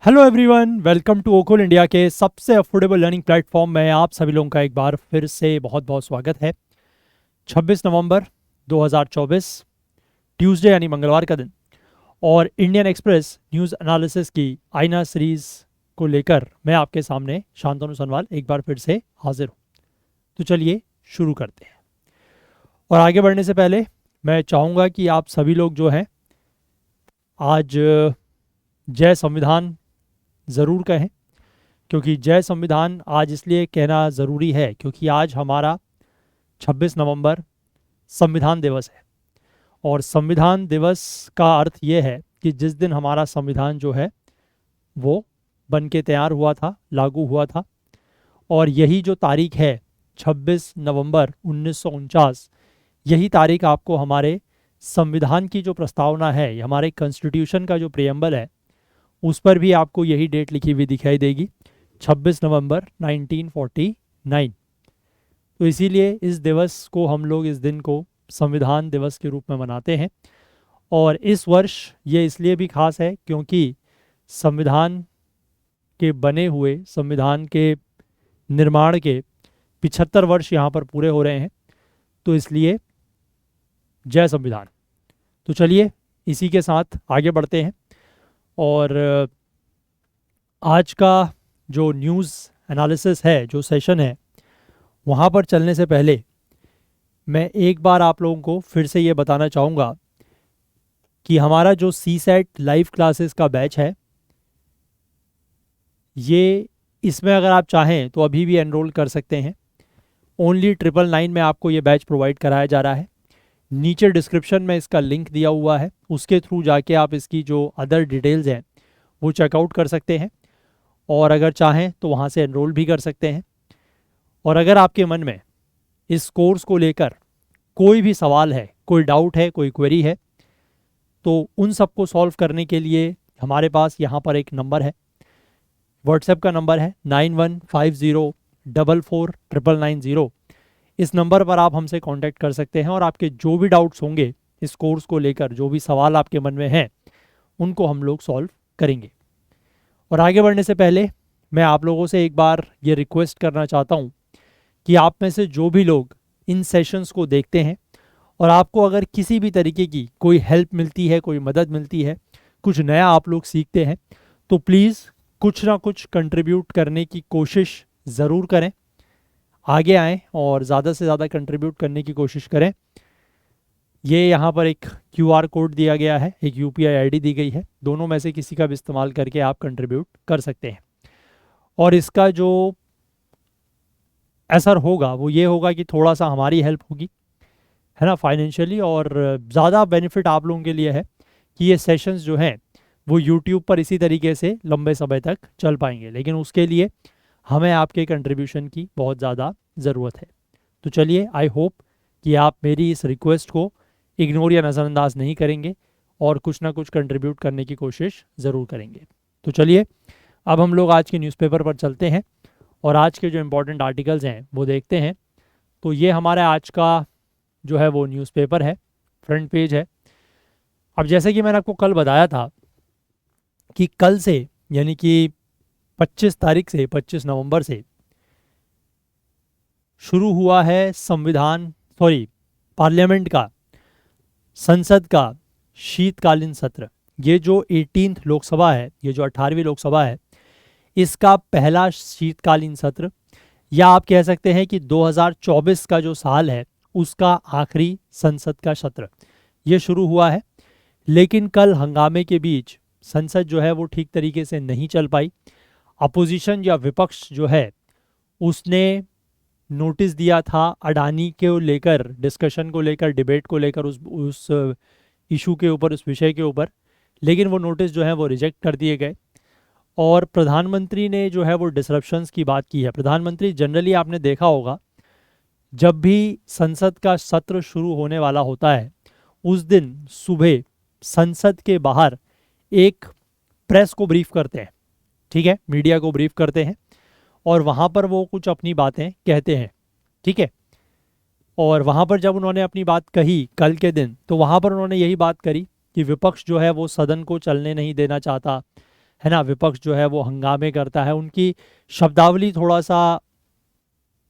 Hello everyone, welcome to ओकोल India के सबसे अफोर्डेबल लर्निंग प्लेटफॉर्म में आप सभी लोगों का एक बार फिर से बहुत बहुत स्वागत है। 26 नवंबर 2024 ट्यूसडे यानी मंगलवार का दिन और इंडियन एक्सप्रेस न्यूज़ एनालिसिस की आईना सीरीज़ को लेकर मैं आपके सामने शांतनु सनवाल एक बार फिर से हाजिर हूँ। तो चलिए शुरू करते हैं। और आगे बढ़ने से पहले मैं चाहूँगा कि आप सभी लोग जो हैं आज जय संविधान ज़रूर कहें, क्योंकि जय संविधान आज इसलिए कहना ज़रूरी है क्योंकि आज हमारा 26 नवंबर संविधान दिवस है। और संविधान दिवस का अर्थ ये है कि जिस दिन हमारा संविधान जो है वो बन के तैयार हुआ था, लागू हुआ था। और यही जो तारीख है 26 नवंबर 1949, यही तारीख आपको हमारे संविधान की जो प्रस्तावना है, हमारे कॉन्स्टिट्यूशन का जो प्रियम्बल है, उस पर भी आपको यही डेट लिखी हुई दिखाई देगी, 26 नवंबर 1949। तो इसीलिए इस दिवस को हम लोग इस दिन को संविधान दिवस के रूप में मनाते हैं। और इस वर्ष ये इसलिए भी खास है क्योंकि संविधान के बने हुए, संविधान के निर्माण के 75 वर्ष यहाँ पर पूरे हो रहे हैं। तो इसलिए जय संविधान। तो चलिए इसी के साथ आगे बढ़ते हैं। और आज का जो न्यूज़ एनालिसिस है, जो सेशन है, वहाँ पर चलने से पहले मैं एक बार आप लोगों को फिर से ये बताना चाहूँगा कि हमारा जो CSET लाइव क्लासेस का बैच है, ये इसमें अगर आप चाहें तो अभी भी एनरोल कर सकते हैं। ओनली 999 में आपको ये बैच प्रोवाइड कराया जा रहा है। नीचे डिस्क्रिप्शन में इसका लिंक दिया हुआ है, उसके थ्रू जाके आप इसकी जो अदर डिटेल्स हैं वो चेकआउट कर सकते हैं और अगर चाहें तो वहाँ से एनरोल भी कर सकते हैं। और अगर आपके मन में इस कोर्स को लेकर कोई भी सवाल है, कोई डाउट है, कोई क्वेरी है, तो उन सब को सॉल्व करने के लिए हमारे पास यहाँ पर एक नंबर है, व्हाट्सएप का नंबर है 9150449990। इस नंबर पर आप हमसे कांटेक्ट कर सकते हैं और आपके जो भी डाउट्स होंगे इस कोर्स को लेकर, जो भी सवाल आपके मन में हैं, उनको हम लोग सॉल्व करेंगे। और आगे बढ़ने से पहले मैं आप लोगों से एक बार ये रिक्वेस्ट करना चाहता हूँ कि आप में से जो भी लोग इन सेशंस को देखते हैं और आपको अगर किसी भी तरीके की कोई हेल्प मिलती है, कोई मदद मिलती है, कुछ नया आप लोग सीखते हैं, तो प्लीज़ कुछ ना कुछ कंट्रीब्यूट करने की कोशिश ज़रूर करें। आगे आएँ और ज़्यादा से ज़्यादा कंट्रीब्यूट करने की कोशिश करें। ये यहाँ पर एक QR कोड दिया गया है, एक UPI ID दी गई है, दोनों में से किसी का भी इस्तेमाल करके आप कंट्रीब्यूट कर सकते हैं। और इसका जो असर होगा वो ये होगा कि थोड़ा सा हमारी हेल्प होगी, है ना, फाइनेंशियली। और ज़्यादा बेनिफिट आप लोगों के लिए है कि ये सेशंस जो हैं वो YouTube पर इसी तरीके से लंबे समय तक चल पाएंगे, लेकिन उसके लिए हमें आपके कंट्रीब्यूशन की बहुत ज़्यादा ज़रूरत है। तो चलिए, आई होप कि आप मेरी इस रिक्वेस्ट को इग्नोर या नज़रअंदाज नहीं करेंगे और कुछ ना कुछ कंट्रीब्यूट करने की कोशिश ज़रूर करेंगे। तो चलिए अब हम लोग आज के न्यूज़पेपर पर चलते हैं और आज के जो इम्पोर्टेंट आर्टिकल्स हैं वो देखते हैं। तो ये हमारा आज का जो है वो न्यूज़पेपर है, फ्रंट पेज है। अब जैसे कि मैंने आपको कल बताया था कि कल से यानी कि 25 तारीख से, 25 नवंबर से शुरू हुआ है पार्लियामेंट का, संसद का शीतकालीन सत्र। ये जो 18th लोकसभा है, ये जो 18वीं लोकसभा है, इसका पहला शीतकालीन सत्र, या आप कह सकते हैं कि 2024 का जो साल है उसका आखिरी संसद का सत्र ये शुरू हुआ है। लेकिन कल हंगामे के बीच संसद जो है वो ठीक तरीके से नहीं चल पाई। अपोजिशन या विपक्ष जो है उसने नोटिस दिया था अडानी के लेकर, डिस्कशन को लेकर, डिबेट को लेकर, उस इशू के ऊपर, उस विषय के ऊपर, लेकिन वो नोटिस जो है वो रिजेक्ट कर दिए गए। और प्रधानमंत्री ने जो है वो डिसरप्शंस की बात की है। प्रधानमंत्री जनरली आपने देखा होगा जब भी संसद का सत्र शुरू होने वाला होता है उस दिन सुबह संसद के बाहर एक प्रेस को ब्रीफ करते हैं, ठीक है, मीडिया को ब्रीफ करते हैं और वहाँ पर वो कुछ अपनी बातें कहते हैं, ठीक है। और वहाँ पर जब उन्होंने अपनी बात कही कल के दिन, तो वहाँ पर उन्होंने यही बात करी कि विपक्ष जो है वो सदन को चलने नहीं देना चाहता, है ना, विपक्ष जो है वो हंगामे करता है। उनकी शब्दावली थोड़ा सा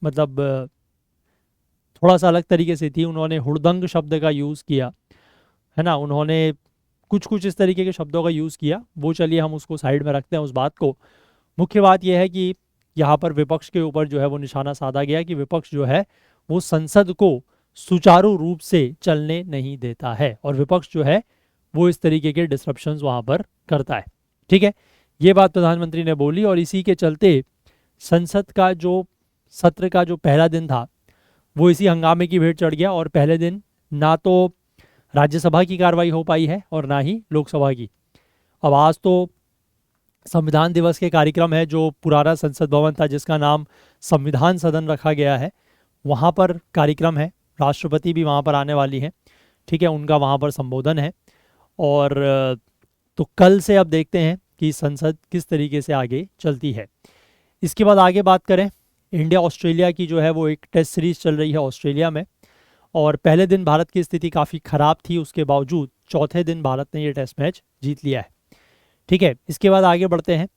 मतलब थोड़ा सा अलग तरीके से थी। उन्होंने हुड़दंग शब्द का यूज़ किया, है ना, उन्होंने कुछ कुछ इस तरीके के शब्दों का यूज़ किया। वो चलिए हम उसको साइड में रखते हैं उस बात को। मुख्य बात यह है कि यहाँ पर विपक्ष के ऊपर जो है वो निशाना साधा गया कि विपक्ष जो है वो संसद को सुचारू रूप से चलने नहीं देता है, और विपक्ष जो है वो इस तरीके के डिसरप्शंस वहाँ पर करता है। ठीक है, ये बात प्रधानमंत्री ने बोली, और इसी के चलते संसद का जो सत्र का जो पहला दिन था वो इसी हंगामे की भेंट चढ़ गया। और पहले दिन ना तो राज्यसभा की कार्रवाई हो पाई है और ना ही लोकसभा की। अब आज तो संविधान दिवस के कार्यक्रम है, जो पुराना संसद भवन था जिसका नाम संविधान सदन रखा गया है, वहाँ पर कार्यक्रम है। राष्ट्रपति भी वहाँ पर आने वाली हैं, ठीक है, उनका वहाँ पर संबोधन है। और तो कल से अब देखते हैं कि संसद किस तरीके से आगे चलती है। इसके बाद आगे बात करें, इंडिया ऑस्ट्रेलिया की जो है वो एक टेस्ट सीरीज चल रही है ऑस्ट्रेलिया में, और पहले दिन भारत की स्थिति काफ़ी ख़राब थी, उसके बावजूद चौथे दिन भारत ने ये टेस्ट मैच जीत लिया है। ठीक है, इसके बाद आगे बढ़ते हैं।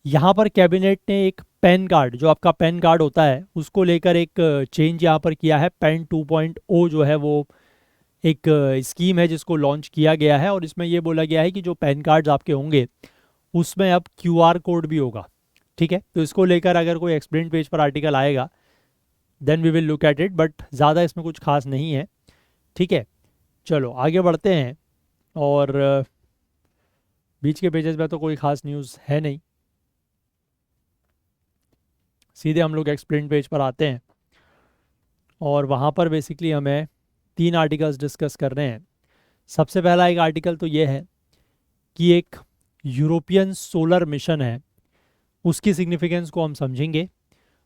यहाँ पर कैबिनेट ने एक पैन कार्ड, जो आपका पैन कार्ड होता है, उसको लेकर एक चेंज यहाँ पर किया है। पैन 2.0 जो है वो एक स्कीम है जिसको लॉन्च किया गया है, और इसमें ये बोला गया है कि जो पैन कार्ड्स आपके होंगे उसमें अब QR कोड भी होगा। ठीक है, तो इसको लेकर अगर कोई एक्सप्लेन पेज पर आर्टिकल आएगा then we will look at it, but ज़्यादा इसमें कुछ खास नहीं है। ठीक है, चलो आगे बढ़ते हैं। और बीच के पेजेस में तो कोई खास न्यूज़ है नहीं, सीधे हम लोग एक्सप्लेन पेज पर आते हैं, और वहाँ पर बेसिकली हमें 3 आर्टिकल्स डिस्कस कर रहे हैं। सबसे पहला एक आर्टिकल तो ये है कि एक यूरोपियन सोलर मिशन है, उसकी सिग्निफिकेंस को हम समझेंगे,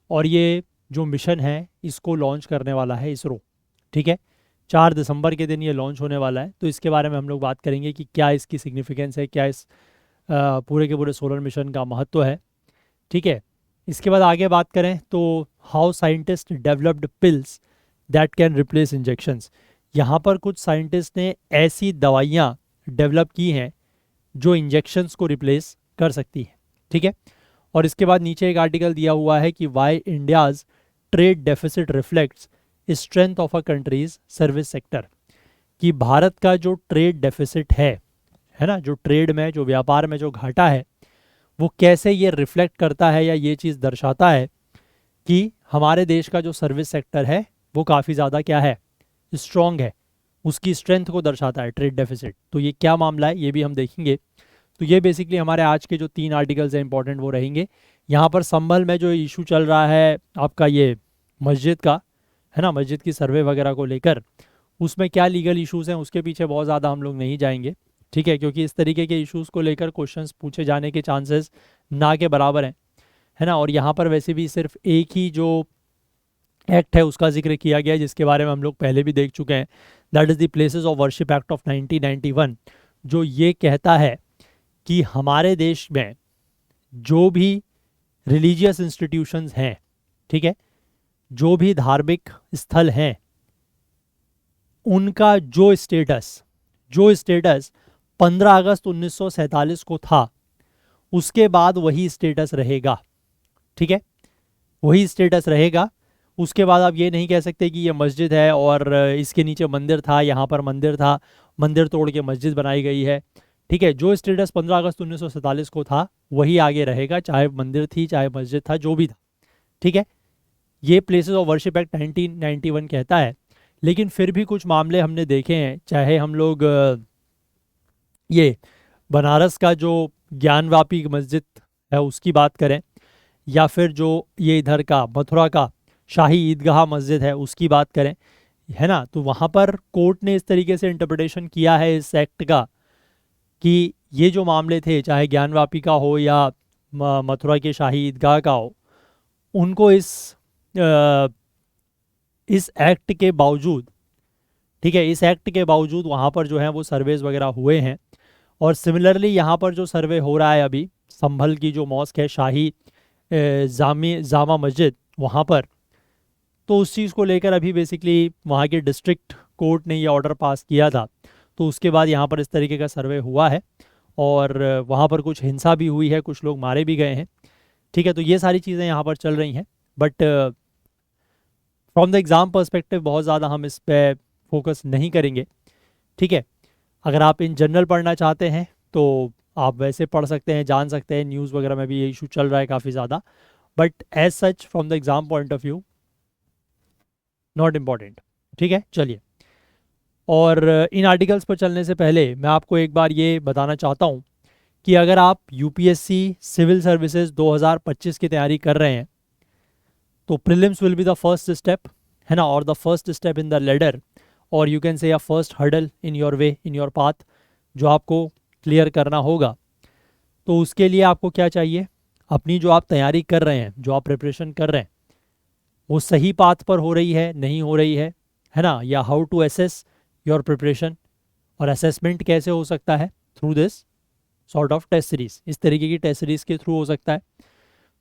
और ये जो मिशन है इसको लॉन्च करने वाला है इसरो। ठीक है, 4 दिसंबर के दिन ये लॉन्च होने वाला है, तो इसके बारे में हम लोग बात करेंगे कि क्या इसकी सिग्निफिकेंस है, क्या इस पूरे के पूरे सोलर मिशन का महत्व है। ठीक है, इसके बाद आगे बात करें तो how scientist developed pills that can replace injections. यहाँ पर कुछ साइंटिस्ट ने ऐसी दवाइयाँ डेवलप की हैं जो इंजेक्शंस को रिप्लेस कर सकती हैं। ठीक है, और इसके बाद नीचे एक आर्टिकल दिया हुआ है कि why India's trade deficit reflects strength of a country's service sector, कि भारत का जो ट्रेड डेफिसिट है ना, जो ट्रेड में, जो व्यापार में जो घाटा है, वो कैसे ये रिफ्लेक्ट करता है या ये चीज़ दर्शाता है कि हमारे देश का जो सर्विस सेक्टर है वो काफ़ी ज़्यादा क्या है, स्ट्रॉन्ग है, उसकी स्ट्रेंथ को दर्शाता है ट्रेड डेफिसिट। तो ये क्या मामला है ये भी हम देखेंगे। तो ये बेसिकली हमारे आज के जो 3 आर्टिकल्स हैं इंपॉर्टेंट वो रहेंगे। यहाँ पर संभल में जो इशू चल रहा है आपका ये मस्जिद का, है ना, मस्जिद की सर्वे वगैरह को लेकर, उसमें क्या लीगल इश्यूज़ हैं उसके पीछे बहुत ज़्यादा हम लोग नहीं जाएंगे। ठीक है, क्योंकि इस तरीके के इश्यूज़ को लेकर क्वेश्चंस पूछे जाने के चांसेस ना के बराबर हैं, है ना। और यहाँ पर वैसे भी सिर्फ एक ही जो एक्ट है उसका जिक्र किया गया है जिसके बारे में हम लोग पहले भी देख चुके हैं, that is the places of worship act of 1991, जो ये कहता है कि हमारे देश में जो भी रिलीजियस इंस्टीट्यूशंस हैं, ठीक है, जो भी धार्मिक स्थल हैं, उनका जो स्टेटस 15 अगस्त 1947 को था, उसके बाद वही स्टेटस रहेगा। ठीक है, वही स्टेटस रहेगा। उसके बाद आप ये नहीं कह सकते कि ये मस्जिद है और इसके नीचे मंदिर था, यहाँ पर मंदिर था, मंदिर तोड़ के मस्जिद बनाई गई है। ठीक है, जो स्टेटस 15 अगस्त 1947 को था वही आगे रहेगा, चाहे मंदिर थी चाहे मस्जिद था, जो भी था। ठीक है, ये प्लेसेस ऑफ वर्शिप एक्ट 1991 कहता है। लेकिन फिर भी कुछ मामले हमने देखे हैं, चाहे हम लोग ये बनारस का जो ज्ञानवापी मस्जिद है उसकी बात करें, या फिर जो ये इधर का मथुरा का शाही ईदगाह मस्जिद है उसकी बात करें, है ना, तो वहाँ पर कोर्ट ने इस तरीके से इंटरप्रिटेशन किया है इस एक्ट का कि ये जो मामले थे, चाहे ज्ञानवापी का हो या मथुरा के शाही ईदगाह का हो, उनको इस एक्ट के बावजूद, ठीक है, इस एक्ट के बावजूद वहाँ पर जो है वो सर्वेज वगैरह हुए हैं। और सिमिलरली यहाँ पर जो सर्वे हो रहा है अभी संभल की जो मॉस्क है शाही जामा मस्जिद, वहाँ पर तो उस चीज़ को लेकर अभी बेसिकली वहाँ के डिस्ट्रिक्ट कोर्ट ने ये ऑर्डर पास किया था, तो उसके बाद यहाँ पर इस तरीके का सर्वे हुआ है। और वहाँ पर कुछ हिंसा भी हुई है, कुछ लोग मारे भी गए हैं। ठीक है, तो ये सारी चीज़ें यहाँ पर चल रही हैं, but from the exam perspective बहुत ज़्यादा हम इस पे फोकस नहीं करेंगे। ठीक है, अगर आप इन जनरल पढ़ना चाहते हैं तो आप वैसे पढ़ सकते हैं, जान सकते हैं, न्यूज़ वगैरह में भी ये इशू चल रहा है काफ़ी ज़्यादा, but as such from the exam point of view not important. ठीक है, चलिए, और इन आर्टिकल्स पर चलने से पहले मैं आपको एक बार ये बताना चाहता हूँ कि अगर आप यूपीएससी सिविल सर्विसेज 2025 की तैयारी कर रहे हैं तो prelims will be the first step, है ना, और the first step in the ladder, और you can say a first hurdle in your way, in your path, जो आपको क्लियर करना होगा। तो उसके लिए आपको क्या चाहिए, अपनी जो आप तैयारी कर रहे हैं, जो आप प्रिपरेशन कर रहे हैं, वो सही पाथ पर हो रही है, नहीं हो रही है ना, या how to assess your preparation, और असेसमेंट कैसे हो सकता है, through this sort of test series, इस तरीके की टेस्ट सीरीज के थ्रू हो सकता है।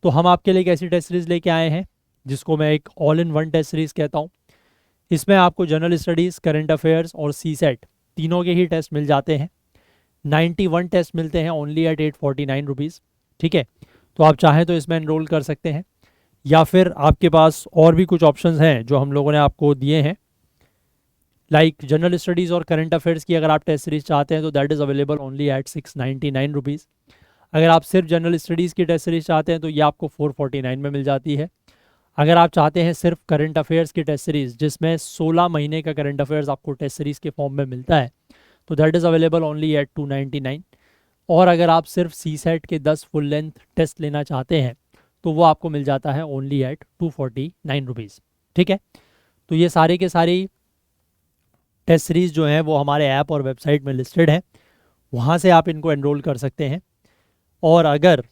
तो हम आपके लिए एक ऐसी टेस्ट सीरीज लेके आए हैं जिसको मैं एक all in one test series कहता हूँ। इसमें आपको जनरल स्टडीज़, करंट अफेयर्स और सी सेट तीनों के ही टेस्ट मिल जाते हैं। 91 टेस्ट मिलते हैं ओनली एट 849 रुपीज़। ठीक है, तो आप चाहें तो इसमें एनरोल कर सकते हैं, या फिर आपके पास और भी कुछ ऑप्शंस हैं जो हम लोगों ने आपको दिए हैं, लाइक जनरल स्टडीज़ और करंट अफेयर्स की अगर आप टेस्ट सीरीज चाहते हैं तो that is available only at 699 rupees. अगर आप सिर्फ जनरल स्टडीज़ की टेस्ट सीरीज चाहते हैं तो ये आपको 449 में मिल जाती है। अगर आप चाहते हैं सिर्फ करंट अफेयर्स की टेस्ट सीरीज जिसमें 16 महीने का करंट अफेयर्स आपको टेस्ट सीरीज के फॉर्म में मिलता है तो that is available only at 299। और अगर आप सिर्फ सी सेट के 10 फुल लेंथ टेस्ट लेना चाहते हैं तो वो आपको मिल जाता है ओनली एट 249 रुपीज़। ठीक है, तो ये सारे के सारी टेस्ट सीरीज़ जो हैं वो हमारे ऐप और वेबसाइट में लिस्टेड हैं, वहाँ से आप इनको एनरोल कर सकते हैं। और अगर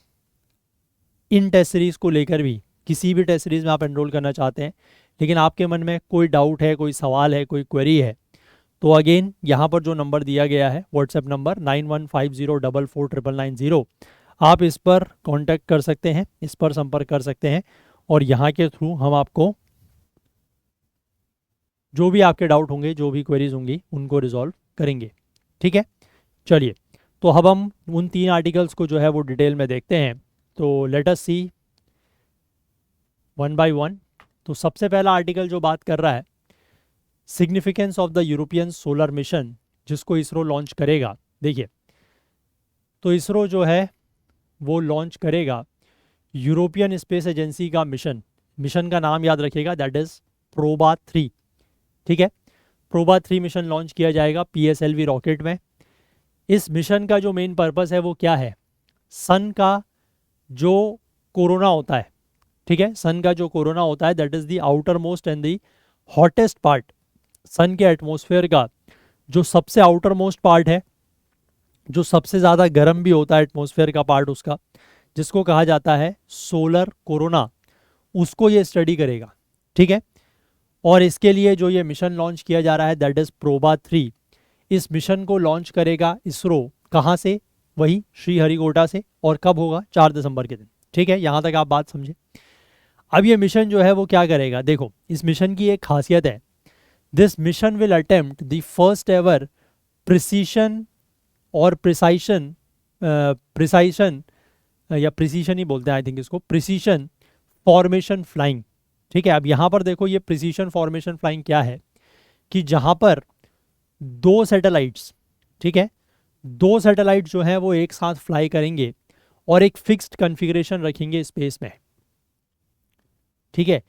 इन टेस्ट सीरीज़ को लेकर भी किसी भी टेस्ट सीरीज़ में आप एनरोल करना चाहते हैं लेकिन आपके मन में कोई डाउट है, कोई सवाल है, कोई क्वेरी है, तो अगेन यहाँ पर जो नंबर दिया गया है व्हाट्सएप नंबर 9150449990, आप इस पर कांटेक्ट कर सकते हैं, इस पर संपर्क कर सकते हैं, और यहाँ के थ्रू हम आपको जो भी आपके डाउट होंगे, जो भी क्वेरीज होंगी, उनको रिजॉल्व करेंगे। ठीक है, चलिए, तो अब हम उन 3 आर्टिकल्स को जो है वो डिटेल में देखते हैं। तो let us see one by one. तो सबसे पहला आर्टिकल जो बात कर रहा है significance of the European solar mission, जिसको इसरो लॉन्च करेगा। देखिए, तो इसरो जो है वो लॉन्च करेगा यूरोपियन स्पेस एजेंसी का मिशन। मिशन का नाम याद रखिएगा, दैट इज़ प्रोबा 3। ठीक है, प्रोबा 3 मिशन लॉन्च किया जाएगा PSLV रॉकेट में। इस मिशन का जो मेन पर्पस है वो क्या है, सन का जो कोरोना होता है, ठीक है, सन का जो कोरोना होता है that is the outermost and the hottest part, sun के एटमॉस्फेयर का जो सबसे आउटर मोस्ट पार्ट है, जो सबसे ज़्यादा गर्म भी होता है एटमॉस्फेयर का पार्ट उसका, जिसको कहा जाता है सोलर कोरोना, उसको ये स्टडी करेगा। ठीक है, और इसके लिए जो ये मिशन लॉन्च किया जा रहा है दैट इज़ प्रोबा 3। इस मिशन को लॉन्च करेगा इसरो, कहाँ से, वही श्रीहरिकोटा से, और कब होगा, 4 दिसंबर के दिन। ठीक है, यहाँ तक आप बात समझे। अब ये मिशन जो है वो क्या करेगा, देखो इस मिशन की एक खासियत है, this mission will attempt the first ever precision और प्रिसाइशन या प्रिसीशन ही बोलते हैं आई थिंक इसको, प्रिसीशन फॉर्मेशन फ्लाइंग। ठीक है, अब यहाँ पर देखो ये प्रिसीशन फॉर्मेशन फ्लाइंग क्या है कि जहाँ पर 2 सैटेलाइट्स, ठीक है, 2 सैटेलाइट जो हैं वो एक साथ फ्लाई करेंगे और एक फिक्स्ड कॉन्फ़िगरेशन रखेंगे स्पेस में। ठीक है,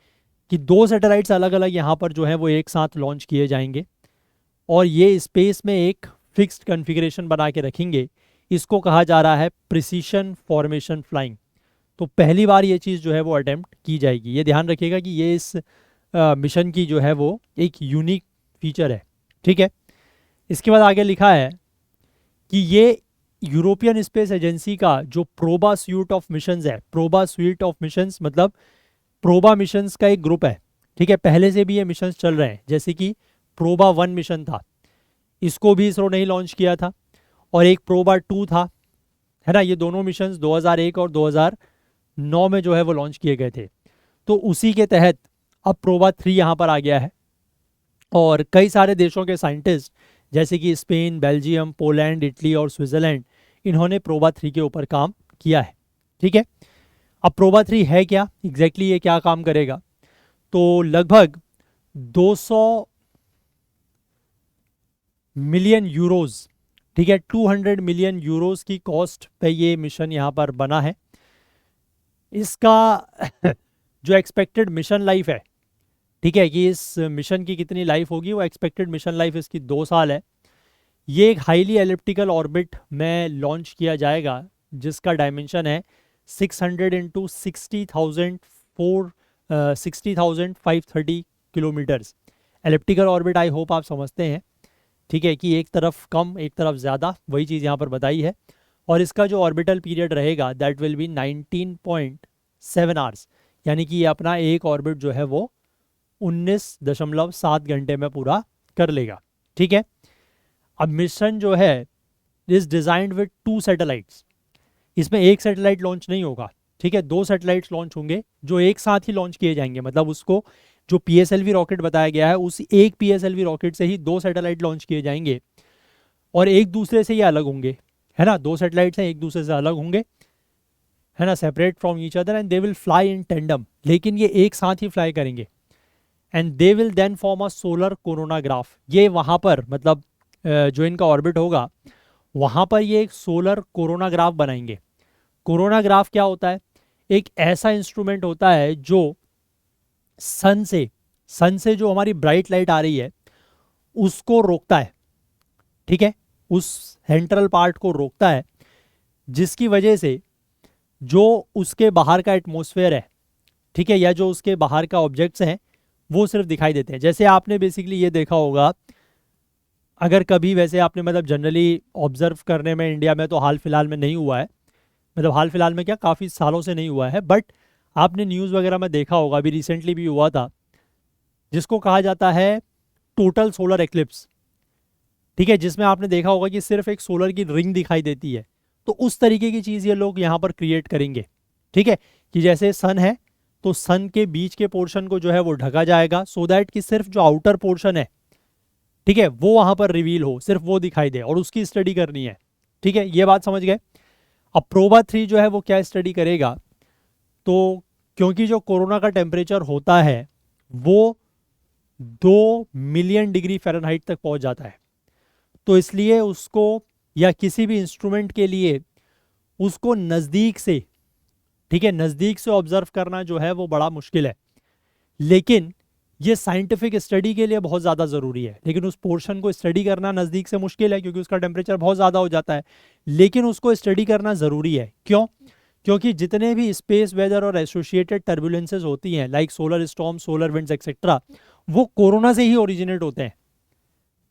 कि 2 सैटेलाइट्स अलग अलग यहाँ पर जो है वो एक साथ लॉन्च किए जाएंगे और ये स्पेस में एक फिक्स्ड कॉन्फ़िगरेशन बना के रखेंगे। इसको कहा जा रहा है प्रिसीशन फॉर्मेशन फ्लाइंग। तो पहली बार ये चीज़ जो है वो अटेम्प्ट की जाएगी। ये ध्यान रखिएगा कि ये इस मिशन की जो है वो एक यूनिक फीचर है। ठीक है, इसके बाद आगे लिखा है कि ये यूरोपियन स्पेस एजेंसी का जो प्रोबा स्यूट ऑफ मिशंस है, प्रोबा स्यूट ऑफ मिशंस मतलब प्रोबा मिशंस का एक ग्रुप है। ठीक है, पहले से भी ये मिशंस चल रहे हैं, जैसे कि प्रोबा 1 मिशन था, इसको भी इसरो ने ही लॉन्च किया था, और एक प्रोबा 2 था, है ना, ये दोनों मिशंस 2001 और 2009 में जो है वो लॉन्च किए गए थे। तो उसी के तहत अब प्रोबा 3 यहाँ पर आ गया है और कई सारे देशों के साइंटिस्ट जैसे कि स्पेन, बेल्जियम, पोलैंड, इटली और स्विट्ज़रलैंड, इन्होंने प्रोबा 3 के ऊपर काम किया है। ठीक है, अब प्रोबा 3 है क्या एग्जैक्टली, ये क्या काम करेगा? तो लगभग 200 मिलियन यूरोज, ठीक है, 200 मिलियन यूरोज की कॉस्ट पे ये मिशन यहाँ पर बना है। इसका जो एक्सपेक्टेड मिशन लाइफ है, ठीक है, कि इस मिशन की कितनी लाइफ होगी, वो एक्सपेक्टेड मिशन लाइफ इसकी 2 साल है। ये एक हाईली एलिप्टिकल ऑर्बिट में लॉन्च किया जाएगा जिसका डायमेंशन है 600 into 60,530 kilometres. Elliptical orbit I hope आप समझते हैं, ठीक है, कि एक तरफ कम एक तरफ ज़्यादा, वही चीज़ यहाँ पर बताई है। और इसका जो ऑर्बिटल पीरियड रहेगा दैट विल बी 19.7 आवर्स, यानी कि ये अपना एक ऑर्बिट जो है वो 19.7 घंटे में पूरा कर लेगा। ठीक है, अब मिशन जो है इज डिजाइंड विद 2 सैटेलाइट्स। इसमें एक सैटेलाइट लॉन्च नहीं होगा, ठीक है, 2 सैटेलाइट्स लॉन्च होंगे जो एक साथ ही लॉन्च किए जाएंगे। मतलब उसको जो पीएसएलवी रॉकेट बताया गया है उस एक पीएसएलवी रॉकेट से ही 2 सैटेलाइट लॉन्च किए जाएंगे और एक दूसरे से ये अलग होंगे, है ना। 2 सैटेलाइट्स हैं, एक दूसरे से अलग होंगे, है ना, separate from each other, and they will fly in tandem, लेकिन ये एक साथ ही फ्लाई करेंगे। And they will then form a solar coronagraph. ये वहाँ पर मतलब जो इनका ऑर्बिट होगा वहाँ पर ये एक सोलर कोरोनाग्राफ बनाएंगे। कोरोनाग्राफ क्या होता है? एक ऐसा इंस्ट्रूमेंट होता है जो सन से जो हमारी ब्राइट लाइट आ रही है उसको रोकता है, ठीक है, उस सेंट्रल पार्ट को रोकता है, जिसकी वजह से जो उसके बाहर का एटमॉस्फेयर है, ठीक है, या जो उसके बाहर का ऑब्जेक्ट्स हैं वो सिर्फ दिखाई देते हैं। जैसे आपने बेसिकली ये देखा होगा, अगर कभी वैसे आपने मतलब जनरली ऑब्जर्व करने में इंडिया में तो हाल फिलहाल में नहीं हुआ है, मतलब हाल फिलहाल में क्या काफ़ी सालों से नहीं हुआ है, बट आपने न्यूज़ वगैरह में देखा होगा, अभी रिसेंटली भी हुआ था, जिसको कहा जाता है टोटल सोलर एक्लिप्स। ठीक है, जिसमें आपने देखा होगा कि सिर्फ एक सोलर की रिंग दिखाई देती है। तो उस तरीके की चीज़ ये लोग यहाँ पर क्रिएट करेंगे, ठीक है, कि जैसे सन है तो सन के बीच के पोर्शन को जो है वो ढका जाएगा सो दैट कि सिर्फ जो आउटर पोर्शन है, ठीक है, वो वहाँ पर रिवील हो, सिर्फ वो दिखाई दे, और उसकी स्टडी करनी है। ठीक है, ये बात समझ गए। अब प्रोबा 3 जो है वो क्या स्टडी करेगा? तो क्योंकि जो कोरोना का टेम्परेचर होता है वो 2 मिलियन डिग्री फ़ारेनहाइट तक पहुंच जाता है, तो इसलिए उसको या किसी भी इंस्ट्रूमेंट के लिए उसको नज़दीक से, ठीक है, नज़दीक से ऑब्जर्व करना जो है वो बड़ा मुश्किल है। लेकिन ये साइंटिफिक स्टडी के लिए बहुत ज़्यादा ज़रूरी है। लेकिन उस पोर्शन को स्टडी करना नज़दीक से मुश्किल है क्योंकि उसका टेम्परेचर बहुत ज़्यादा हो जाता है, लेकिन उसको स्टडी करना ज़रूरी है। क्यों? क्योंकि जितने भी स्पेस वेदर और एसोसिएटेड टर्बुलेंसेज होती हैं like solar storm, solar winds etcetera, वो कोरोना से ही ओरिजिनेट होते हैं।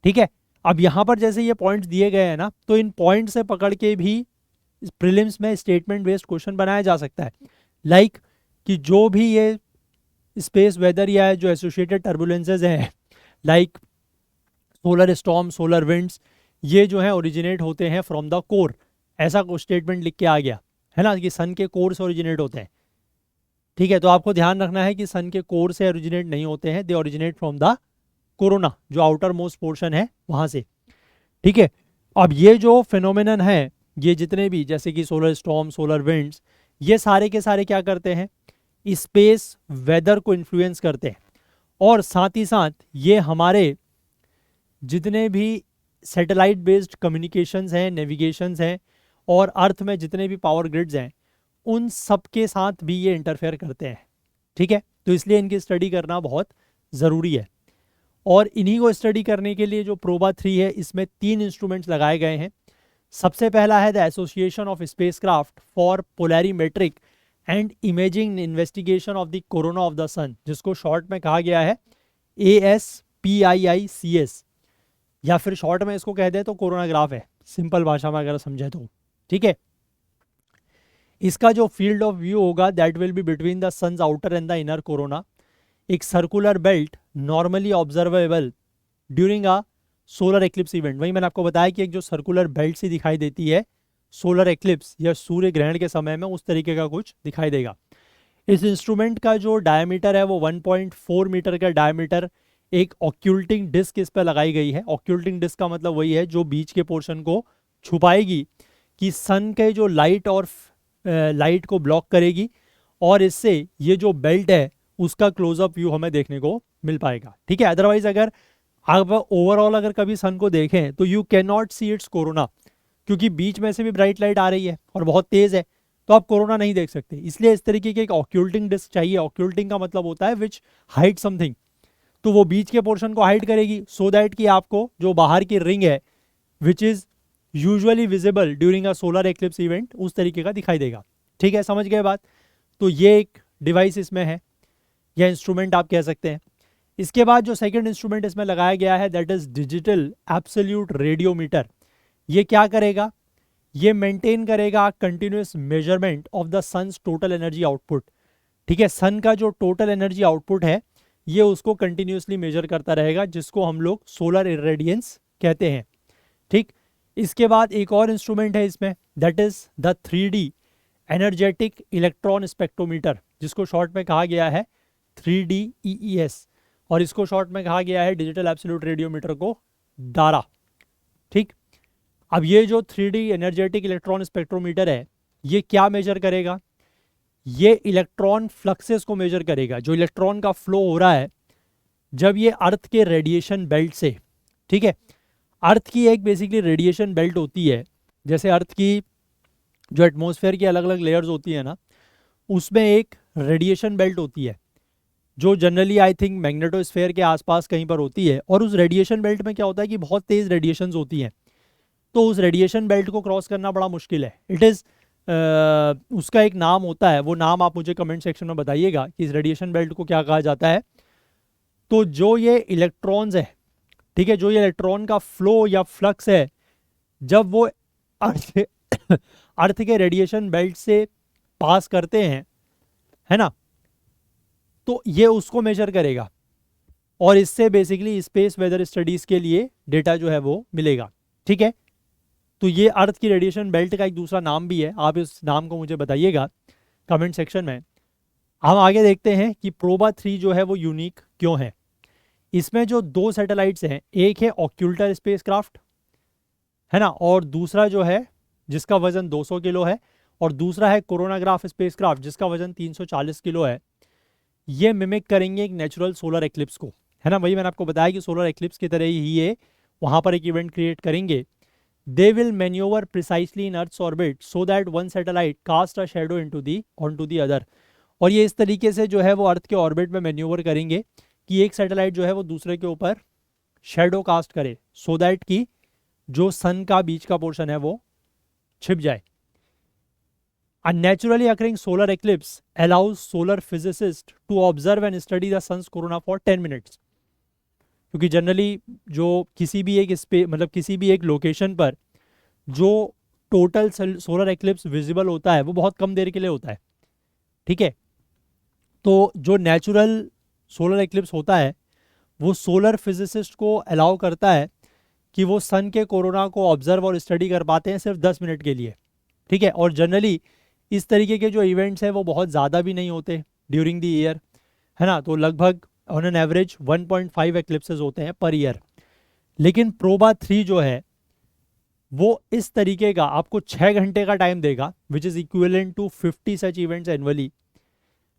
ठीक है, अब यहाँ पर जैसे ये पॉइंट्स दिए गए हैं ना, तो इन पॉइंट से पकड़ के भी प्रीलिम्स में स्टेटमेंट बेस्ड क्वेश्चन बनाया जा सकता है। लाइक कि जो भी ये स्पेस वेदर या जो एसोसिएटेड टर्बुलेंसेज हैं like solar storm, solar winds, ये जो है ओरिजिनेट होते हैं फ्रॉम द कोर, ऐसा कुछ स्टेटमेंट लिख के आ गया है ना, कि सन के कोर से ओरिजिनेट होते हैं। ठीक है, तो आपको ध्यान रखना है कि सन के कोर से ओरिजिनेट नहीं होते हैं, they originate from the corona, जो आउटर मोस्ट पोर्शन है वहां से। ठीक है, अब ये जो फिनोमिनन है, ये जितने भी जैसे कि सोलर स्टॉर्म, सोलर विंड्स, ये सारे के सारे क्या करते हैं? स्पेस वेदर को इन्फ्लुएंस करते हैं, और साथ ही साथ ये हमारे जितने भी सैटेलाइट बेस्ड कम्युनिकेशंस हैं, नेविगेशंस हैं, और अर्थ में जितने भी पावर ग्रिड्स हैं, उन सब के साथ भी ये इंटरफेयर करते हैं। ठीक है, तो इसलिए इनकी स्टडी करना बहुत ज़रूरी है। और इन्हीं को स्टडी करने के लिए जो प्रोबा 3 है, इसमें 3 इंस्ट्रूमेंट्स लगाए गए हैं। सबसे पहला है the association of spacecraft for polarimetric and imaging investigation of the corona of the sun, जिसको शॉर्ट में कहा गया है ASPIICS, या फिर शॉर्ट में इसको कह दे तो कोरोनाग्राफ है, सिंपल भाषा में अगर समझे तो। ठीक है, इसका जो फील्ड ऑफ व्यू होगा that will be between the sun's outer and the inner corona, एक circular belt normally observable during a solar eclipse event. वही मैंने आपको बताया कि एक जो सर्कुलर बेल्ट सी दिखाई देती है सोलर एक्लिप्स या सूर्य ग्रहण के समय में, उस तरीके का कुछ दिखाई देगा। इस इंस्ट्रूमेंट का जो डायमीटर है वो 1.4 मीटर का डायमीटर, एक ऑक्यूल्टिंग डिस्क इस पर लगाई गई है। ऑक्यूल्टिंग डिस्क का मतलब वही है जो बीच के पोर्शन को छुपाएगी कि सन के जो लाइट और लाइट को ब्लॉक करेगी, और इससे ये जो बेल्ट है उसका क्लोजअप व्यू हमें देखने को मिल पाएगा। ठीक है, अदरवाइज अगर आप ओवरऑल अगर कभी सन को देखें तो you can not see it's corona, क्योंकि बीच में से भी ब्राइट लाइट आ रही है और बहुत तेज है, तो आप कोरोना नहीं देख सकते। इसलिए इस तरीके की एक ऑक्यूल्टिंग डिस्क चाहिए। ऑक्यूल्टिंग का मतलब होता है विच हाइड समथिंग, तो वो बीच के पोर्शन को हाइड करेगी सो दैट कि आपको जो बाहर की रिंग है which is usually visible during a solar eclipse event उस तरीके का दिखाई देगा। ठीक है, समझ गए बात। तो ये एक डिवाइस इसमें है या इंस्ट्रूमेंट आप कह सकते हैं। इसके बाद जो सेकंड इंस्ट्रूमेंट इसमें लगाया गया है that is digital absolute radiometer. ये क्या करेगा, ये मेंटेन करेगा continuous measurement of the sun's total energy output. ठीक है, सन का जो टोटल एनर्जी आउटपुट है ये उसको कंटिन्यूसली मेजर करता रहेगा, जिसको हम लोग सोलर इरेडियंस कहते हैं। ठीक, इसके बाद एक और इंस्ट्रूमेंट है इसमें that is the 3D energetic electron spectrometer, जिसको शॉर्ट में कहा गया है 3D EES, और इसको शॉर्ट में कहा गया है डिजिटल एब्सोल्यूट रेडियोमीटर को डारा। ठीक, अब ये जो 3D एनर्जेटिक इलेक्ट्रॉन स्पेक्ट्रोमीटर है ये क्या मेजर करेगा, ये इलेक्ट्रॉन फ्लक्सेस को मेजर करेगा, जो इलेक्ट्रॉन का फ्लो हो रहा है जब ये अर्थ के रेडिएशन बेल्ट से। ठीक है, अर्थ की एक बेसिकली रेडिएशन बेल्ट होती है, जैसे अर्थ की जो एटमॉस्फेयर की अलग अलग लेयर्स होती है ना, उसमें एक रेडिएशन बेल्ट होती है जो जनरली आई थिंक मैग्नेटोस्फेयर के आसपास कहीं पर होती है। और उस रेडिएशन बेल्ट में क्या होता है कि बहुत तेज रेडिएशंस होती हैं, तो उस रेडिएशन बेल्ट को क्रॉस करना बड़ा मुश्किल है। इट इज़ उसका एक नाम होता है, वो नाम आप मुझे कमेंट सेक्शन में बताइएगा कि इस रेडिएशन बेल्ट को क्या कहा जाता है। तो जो ये इलेक्ट्रॉन्स है, ठीक है, जो ये इलेक्ट्रॉन का फ्लो या फ्लक्स है जब वो अर्थ के रेडिएशन बेल्ट से पास करते हैं, है ना, तो ये उसको मेजर करेगा और इससे बेसिकली स्पेस वेदर स्टडीज के लिए डेटा जो है वो मिलेगा। ठीक है, तो ये अर्थ की रेडिएशन बेल्ट का एक दूसरा नाम भी है, आप इस नाम को मुझे बताइएगा कमेंट सेक्शन में। हम आगे देखते हैं कि प्रोबा 3 जो है वो यूनिक क्यों है। इसमें जो दो सैटेलाइट्स हैं, एक है ऑक्यूल्टर स्पेसक्राफ्ट, है ना, और दूसरा जो है जिसका वजन 200 किलो है, और दूसरा है कोरोनाग्राफ स्पेसक्राफ्ट जिसका वजन 340 किलो है। ये मिमिक करेंगे एक नेचुरल सोलर एक्लिप्स को, है ना, वही मैंने आपको बताया कि सोलर एक्लिप्स की तरह ही ये वहाँ पर एक इवेंट क्रिएट करेंगे। They will maneuver precisely in Earth's orbit so that one satellite cast a shadow onto the other। और ये इस तरीके से जो है वो अर्थ के ऑर्बिट में मैन्यूवर करेंगे कि एक सैटेलाइट जो है वो दूसरे के ऊपर शेडो कास्ट करे, सो दैट कि जो सन का बीच का पोर्शन है वो छिप जाए। A naturally occurring solar eclipse allows solar physicists to observe and study the sun's corona for 10 minutes। क्योंकि जनरली जो किसी भी एक मतलब किसी भी एक लोकेशन पर जो टोटल सोलर एक्लिप्स विजिबल होता है वो बहुत कम देर के लिए होता है। ठीक है, तो जो नेचुरल सोलर एक्लिप्स होता है वो सोलर फिजिसिस्ट को अलाउ करता है कि वो सन के कोरोना को ऑब्जर्व और स्टडी कर पाते हैं सिर्फ 10 मिनट के लिए। ठीक है, और जनरली इस तरीके के जो इवेंट्स हैं वो बहुत ज़्यादा भी नहीं होते ड्यूरिंग द ईयर, है ना, तो लगभग ऑन एन एवरेज 1.5 एक्लिप्सेस होते हैं पर ईयर। लेकिन प्रोबा 3 जो है वो इस तरीके का आपको 6 घंटे का टाइम देगा which is equivalent to 50 such events annually,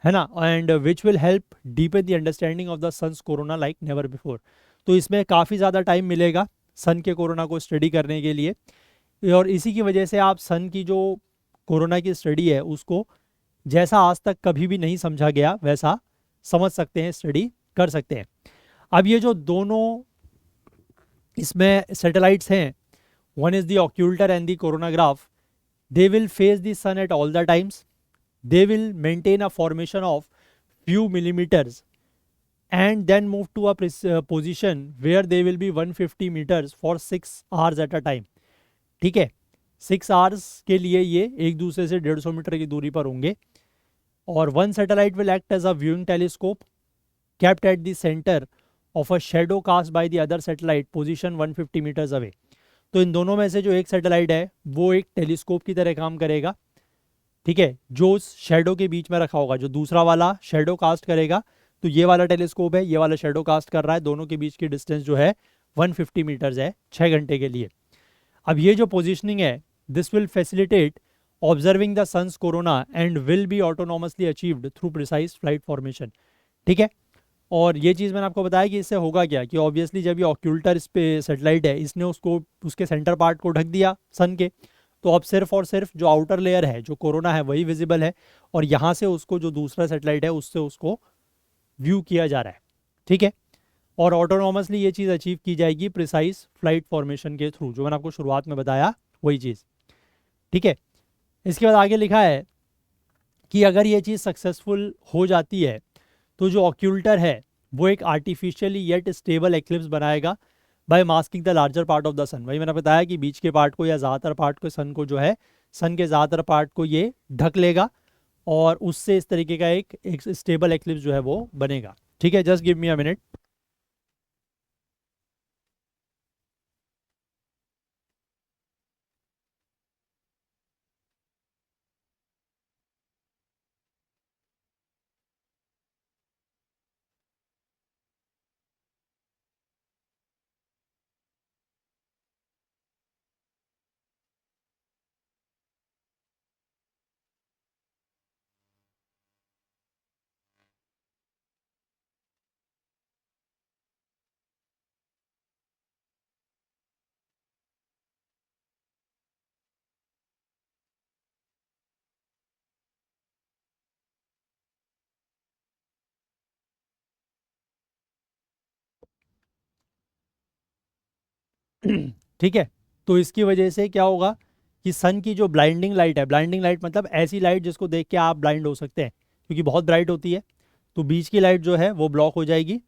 है ना, and which will help deepen the understanding of the sun's corona like never before. तो इसमें काफ़ी ज़्यादा टाइम मिलेगा सन के कोरोना को स्टडी करने के लिए, और इसी की वजह से आप सन की जो कोरोना की स्टडी है उसको जैसा आज तक कभी भी नहीं समझा गया वैसा समझ सकते हैं, स्टडी कर सकते हैं। अब ये जो दोनों इसमें सैटेलाइट्स हैं, one is the occulter and the coronagraph, they will face the sun at all the times, they will maintain a formation of few millimeters and then move to a position where they will be 150 meters for 6 hours at a time। ठीक है, 6 hours के लिए ये एक दूसरे से 150 metre की दूरी पर होंगे, और one satellite will act as a viewing telescope kept at the center of a shadow cast by the other satellite position 150 meters away। तो इन दोनों में से जो एक सैटेलाइट है वो एक टेलीस्कोप की तरह काम करेगा। ठीक है, जो उस शेडो के बीच में रखा होगा, जो दूसरा वाला शेडो कास्ट करेगा, तो ये वाला टेलीस्कोप है, ये वाला शेडो कास्ट कर रहा है, दोनों के बीच की डिस्टेंस जो है 150 मीटर्स है 6 घंटे के लिए। अब ये जो पोजीशनिंग है this will facilitate observing the sun's corona and will be autonomously achieved through precise flight formation. ठीक है, और ये चीज़ मैंने आपको बताया कि इससे होगा क्या कि ऑब्वियसली जब ये ऑक्यूल्टर इस पे सेटेलाइट है, इसने उसको उसके सेंटर पार्ट को ढक दिया सन के, तो अब सिर्फ और सिर्फ जो आउटर लेयर है जो कोरोना है वही विजिबल है, और यहाँ से उसको जो दूसरा सेटेलाइट है उससे उसको व्यू किया जा रहा है। ठीक है, और ऑटोनॉमसली ये चीज़ अचीव की जाएगी प्रिसाइज फ्लाइट फॉर्मेशन के थ्रू, जो मैंने आपको शुरुआत में बताया वही चीज़। ठीक है, इसके बाद आगे लिखा है कि अगर ये चीज़ सक्सेसफुल हो जाती है तो जो ऑक्यूल्टर है वो एक आर्टिफिशियली येट स्टेबल एक्लिप्स बनाएगा by masking the larger part of the sun. वही मैंने बताया कि बीच के पार्ट को या ज़्यादातर पार्ट को सन को जो है सन के ज़्यादातर पार्ट को ये ढक लेगा, और उससे इस तरीके का एक स्टेबल एक्लिप्स जो है वो बनेगा। ठीक है, just give me a minute. ठीक है, तो इसकी वजह से क्या होगा कि सन की जो ब्लाइंडिंग लाइट है, ब्लाइंडिंग लाइट मतलब ऐसी लाइट जिसको देख के आप ब्लाइंड हो सकते हैं क्योंकि बहुत ब्राइट होती है, तो बीच की लाइट जो है वो ब्लॉक हो जाएगी,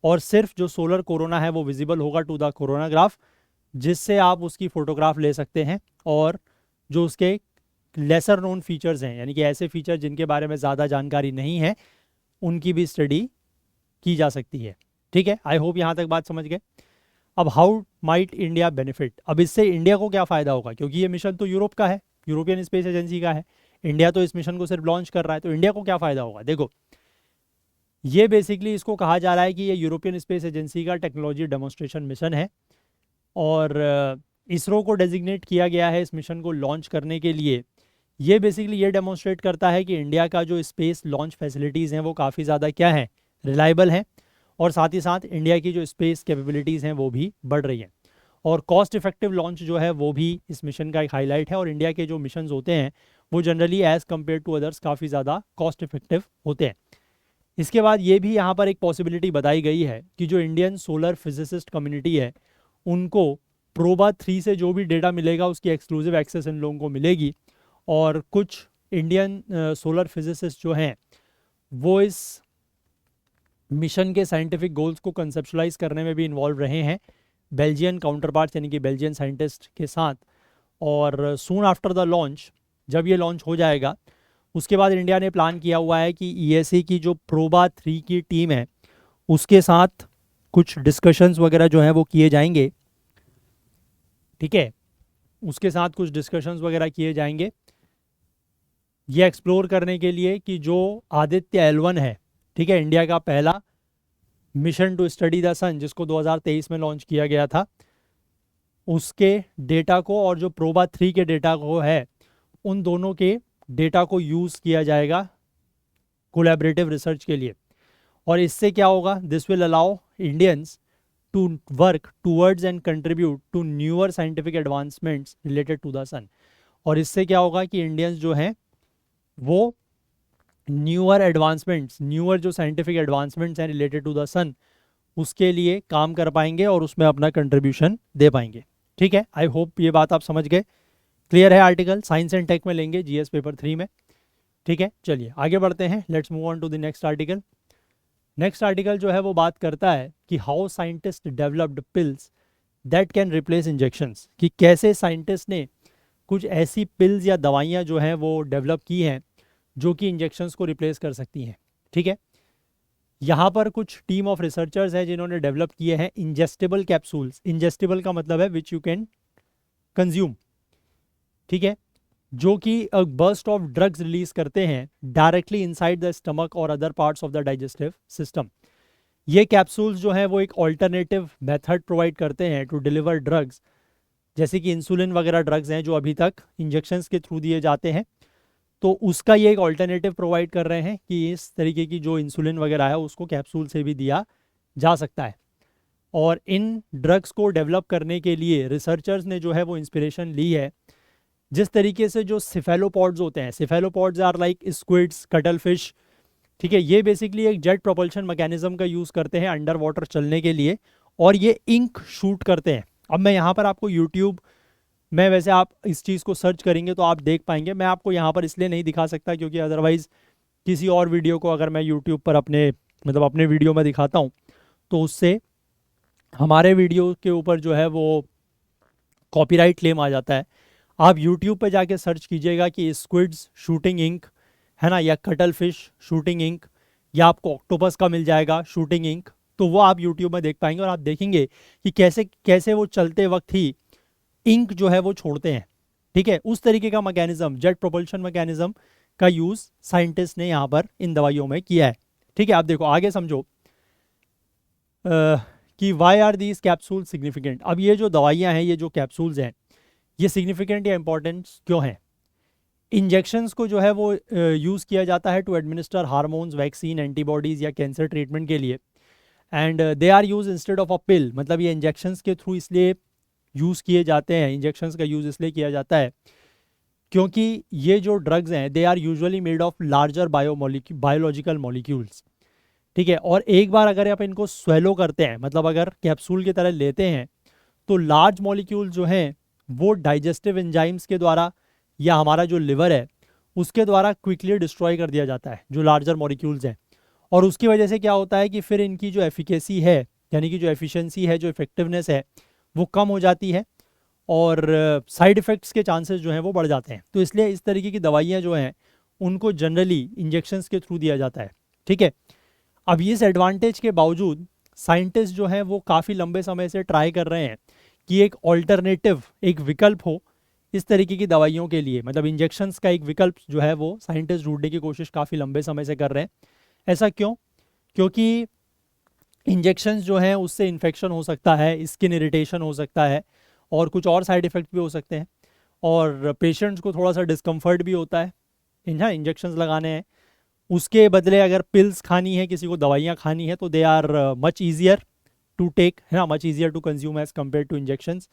और सिर्फ जो सोलर कोरोना है वो विजिबल होगा टू द कोरोनाग्राफ, जिससे आप उसकी फोटोग्राफ ले सकते हैं, और जो उसके लेसर नोन फीचर्स हैं यानी कि ऐसे फीचर जिनके बारे में ज़्यादा जानकारी नहीं है उनकी भी स्टडी की जा सकती है। ठीक है, आई होप यहाँ तक बात समझ गए। अब हाउ माइट इंडिया बेनिफिट, अब इससे इंडिया को क्या फ़ायदा होगा, क्योंकि ये मिशन तो यूरोप का है, यूरोपियन स्पेस एजेंसी का है, इंडिया तो इस मिशन को सिर्फ लॉन्च कर रहा है, तो इंडिया को क्या फ़ायदा होगा। देखो, ये बेसिकली इसको कहा जा रहा है कि ये यूरोपियन स्पेस एजेंसी का टेक्नोलॉजी डेमोन्स्ट्रेशन मिशन है, और इसरो को डेजिग्नेट किया गया है इस मिशन को लॉन्च करने के लिए। ये बेसिकली ये डेमोन्स्ट्रेट करता है कि इंडिया का जो स्पेस लॉन्च फैसिलिटीज़ हैं वो काफ़ी ज़्यादा क्या हैं, रिलायबल हैं, और साथ ही साथ इंडिया की जो स्पेस कैपेबिलिटीज़ हैं वो भी बढ़ रही हैं, और कॉस्ट इफेक्टिव लॉन्च जो है वो भी इस मिशन का एक हाईलाइट है। और इंडिया के जो मिशंस होते हैं वो generally as compared to others काफ़ी ज़्यादा कॉस्ट इफेक्टिव होते हैं। इसके बाद ये भी यहाँ पर एक पॉसिबिलिटी बताई गई है कि जो इंडियन सोलर फिजिसिस्ट कम्युनिटी है उनको प्रोबा 3 से जो भी डेटा मिलेगा उसकी एक्सक्लूसिव एक्सेस इन लोगों को मिलेगी, और कुछ इंडियन सोलर फिजिसिस्ट जो हैं वो इस मिशन के साइंटिफिक गोल्स को कंसेप्चुलाइज करने में भी इन्वॉल्व रहे हैं बेल्जियन काउंटर पार्ट्स यानी कि बेल्जियन साइंटिस्ट के साथ। और सून आफ्टर द लॉन्च, जब ये लॉन्च हो जाएगा उसके बाद इंडिया ने प्लान किया हुआ है कि ईएसए की जो प्रोबा 3 की टीम है उसके साथ कुछ डिस्कशंस वगैरह जो हैं वो किए जाएंगे। ठीक है, उसके साथ कुछ डिस्कशंस वगैरह किए जाएंगे ये एक्सप्लोर करने के लिए कि जो आदित्य L1 है, ठीक है, इंडिया का पहला mission to study the sun जिसको 2023 में लॉन्च किया गया था, उसके डेटा को और जो प्रोबा 3 के डेटा को है उन दोनों के डेटा को यूज़ किया जाएगा कोलैबोरेटिव रिसर्च के लिए। और इससे क्या होगा, this will allow Indians to work towards and contribute to newer scientific advancements related to the sun. और इससे क्या होगा कि इंडियंस जो हैं वो न्यूअर एडवांसमेंट्स, न्यूअर जो साइंटिफिक एडवांसमेंट्स हैं रिलेटेड टू द सन उसके लिए काम कर पाएंगे और उसमें अपना कंट्रीब्यूशन दे पाएंगे। ठीक है, आई होप ये बात आप समझ गए। क्लियर है, आर्टिकल साइंस एंड टेक में लेंगे जीएस पेपर 3 में। ठीक है, चलिए आगे बढ़ते हैं, let's move on to the next article. Next article जो है वो बात करता है कि how scientist developed pills that can replace injections, कि कैसे साइंटिस्ट ने कुछ ऐसी पिल्स या दवाइयाँ जो हैं वो डेवलप की हैं जो कि इंजेक्शंस को रिप्लेस कर सकती हैं। ठीक है, यहाँ पर कुछ टीम ऑफ रिसर्चर्स हैं जिन्होंने डेवलप किए हैं इंजेस्टेबल कैप्सूल्स। इंजेस्टेबल का मतलब है विच यू कैन कंज्यूम। ठीक है, जो कि बर्स्ट ऑफ ड्रग्स रिलीज करते हैं डायरेक्टली इनसाइड द स्टमक और other parts of the digestive system. ये कैप्सूल्स जो हैं वो एक ऑल्टरनेटिव मेथड प्रोवाइड करते हैं टू डिलीवर ड्रग्स जैसे कि इंसुलिन वगैरह ड्रग्स हैं जो अभी तक इंजेक्शंस के थ्रू दिए जाते हैं, तो उसका ये एक ऑल्टरनेटिव प्रोवाइड कर रहे हैं कि इस तरीके की जो इंसुलिन वगैरह है उसको कैप्सूल से भी दिया जा सकता है। और इन ड्रग्स को डेवलप करने के लिए रिसर्चर्स ने जो है वो इंस्पिरेशन ली है जिस तरीके से जो सिफेलोपॉड्स होते हैं, cephalopods are like squids, cuttlefish, ठीक है, ये बेसिकली एक जेट प्रोपल्शन मैकेनिज्म का यूज़ करते हैं अंडर वाटर चलने के लिए, और ये इंक शूट करते हैं। अब मैं यहाँ पर आपको यूट्यूब में, वैसे आप इस चीज़ को सर्च करेंगे तो आप देख पाएंगे, मैं आपको यहाँ पर इसलिए नहीं दिखा सकता क्योंकि अदरवाइज़ किसी और वीडियो को अगर मैं यूट्यूब पर अपने मतलब अपने वीडियो में दिखाता हूँ तो उससे हमारे वीडियो के ऊपर जो है वो कॉपीराइट क्लेम आ जाता है। आप यूट्यूब पे जाके सर्च कीजिएगा कि स्क्विड्स शूटिंग इंक, है ना, या कटल फिश शूटिंग इंक, या आपको ऑक्टोपस का मिल जाएगा शूटिंग इंक, तो वो आप यूट्यूब में देख पाएंगे और आप देखेंगे कि कैसे कैसे वो चलते वक्त ही इंक जो है वो छोड़ते हैं। ठीक है, उस तरीके का मैकेनिज्म, जेट प्रोपल्शन मैकेनिज्म का यूज़ साइंटिस्ट ने यहाँ पर इन दवाइयों में किया है। ठीक है, आप देखो आगे समझो कि why are these capsule significant. अब ये जो दवाइयाँ हैं, ये जो कैप्सूल्स हैं, ये सिग्निफिकेंट या इंपॉर्टेंट क्यों हैं? इंजेक्शंस को जो है वो यूज़ किया जाता है to administer hormones, vaccine, antibodies या कैंसर ट्रीटमेंट के लिए, and they are use instead of a pill. मतलब ये इंजेक्शंस के थ्रू इसलिए यूज़ किए जाते हैं, इंजेक्शंस का यूज़ इसलिए किया जाता है क्योंकि ये जो ड्रग्स हैं they are usually made of larger biological molecules. ठीक है, और एक बार अगर आप इनको स्वेलो करते हैं, मतलब अगर कैप्सूल की तरह लेते हैं, तो लार्ज मॉलिक्यूल जो हैं वो डाइजेस्टिव एंजाइम्स के द्वारा या हमारा जो लिवर है उसके द्वारा क्विकली डिस्ट्रॉय कर दिया जाता है, जो लार्जर मॉलिक्यूल्स हैं। और उसकी वजह से क्या होता है कि फिर इनकी जो एफिकेसी है, यानी कि जो एफिशिएंसी है, जो इफेक्टिवनेस है, वो कम हो जाती है और साइड इफ़ेक्ट्स के चांसेस जो हैं वो बढ़ जाते हैं। तो इसलिए इस तरीके की दवाइयाँ जो हैं उनको जनरली इंजेक्शंस के थ्रू दिया जाता है। ठीक है, अब इस एडवांटेज के बावजूद साइंटिस्ट जो हैं वो काफ़ी लंबे समय से ट्राई कर रहे हैं कि एक ऑल्टरनेटिव, एक विकल्प हो इस तरीके की दवाइयों के लिए। मतलब इंजेक्शंस का एक विकल्प जो है वो साइंटिस्ट ढूंढने की कोशिश काफ़ी लंबे समय से कर रहे हैं। ऐसा क्यों? क्योंकि इंजेक्शंस जो हैं उससे इन्फेक्शन हो सकता है, स्किन इरिटेशन हो सकता है और कुछ और साइड इफ़ेक्ट भी हो सकते हैं, और पेशेंट्स को थोड़ा सा डिस्कम्फर्ट भी होता है हाँ इंजेक्शंस लगाने हैं। उसके बदले अगर पिल्स खानी है, किसी को दवाइयाँ खानी है, तो they are much easier to take, है ना, much easier to consume as compared to injections.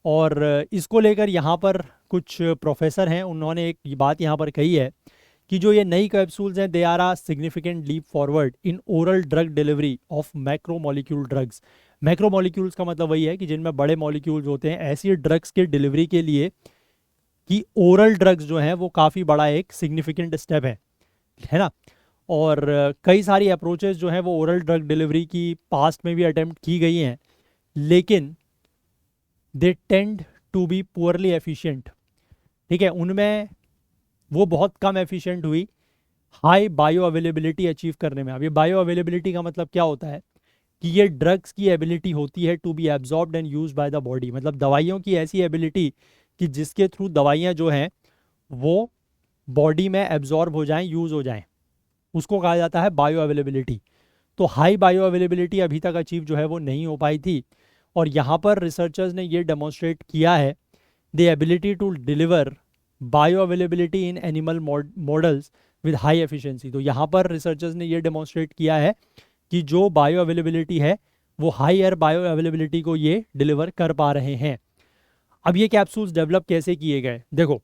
और इसको लेकर यहाँ पर कुछ प्रोफेसर हैं, उन्होंने एक बात यहाँ पर कही है कि जो ये नई कैप्सूल्स हैं they are a significant leap forward in oral drug delivery of macro molecule drugs. Macro molecules का मतलब वही है कि जिनमें बड़े मॉलिक्यूल्स होते हैं, ऐसी ड्रग्स के डिलीवरी के लिए कि ओरल ड्रग्स जो हैं वो काफ़ी बड़ा एक सिग्निफिकेंट स्टेप है ना। और कई सारी अप्रोचेस जो हैं वो ओरल ड्रग डिलीवरी की पास्ट में भी अटेम्प्ट की गई हैं, लेकिन they tend to be poorly efficient. ठीक है, उनमें वो बहुत कम एफिशिएंट हुई हाई बायो अवेलेबिलिटी अचीव करने में। अब ये बायो अवेलेबिलिटी का मतलब क्या होता है कि ये ड्रग्स की एबिलिटी होती है to be absorbed and used by the body. मतलब दवाइयों की ऐसी एबिलिटी कि जिसके थ्रू दवाइयाँ जो हैं वो बॉडी में एब्जॉर्ब हो जाएं, यूज़ हो जाएं, उसको कहा जाता है बायो अवेलेबिलिटी। तो हाई बायो अवेलेबिलिटी अभी तक अचीव जो है वो नहीं हो पाई थी, और यहाँ पर रिसर्चर्स ने ये डेमोन्स्ट्रेट किया है the ability to deliver bio availability in animal models with high efficiency. तो यहाँ पर रिसर्चर्स ने ये डेमोन्स्ट्रेट किया है कि जो बायो अवेलेबिलिटी है वो हायर बायो अवेलेबिलिटी को ये डिलीवर कर पा रहे हैं। अब ये कैप्सूल्स डेवलप कैसे किए गए, देखो,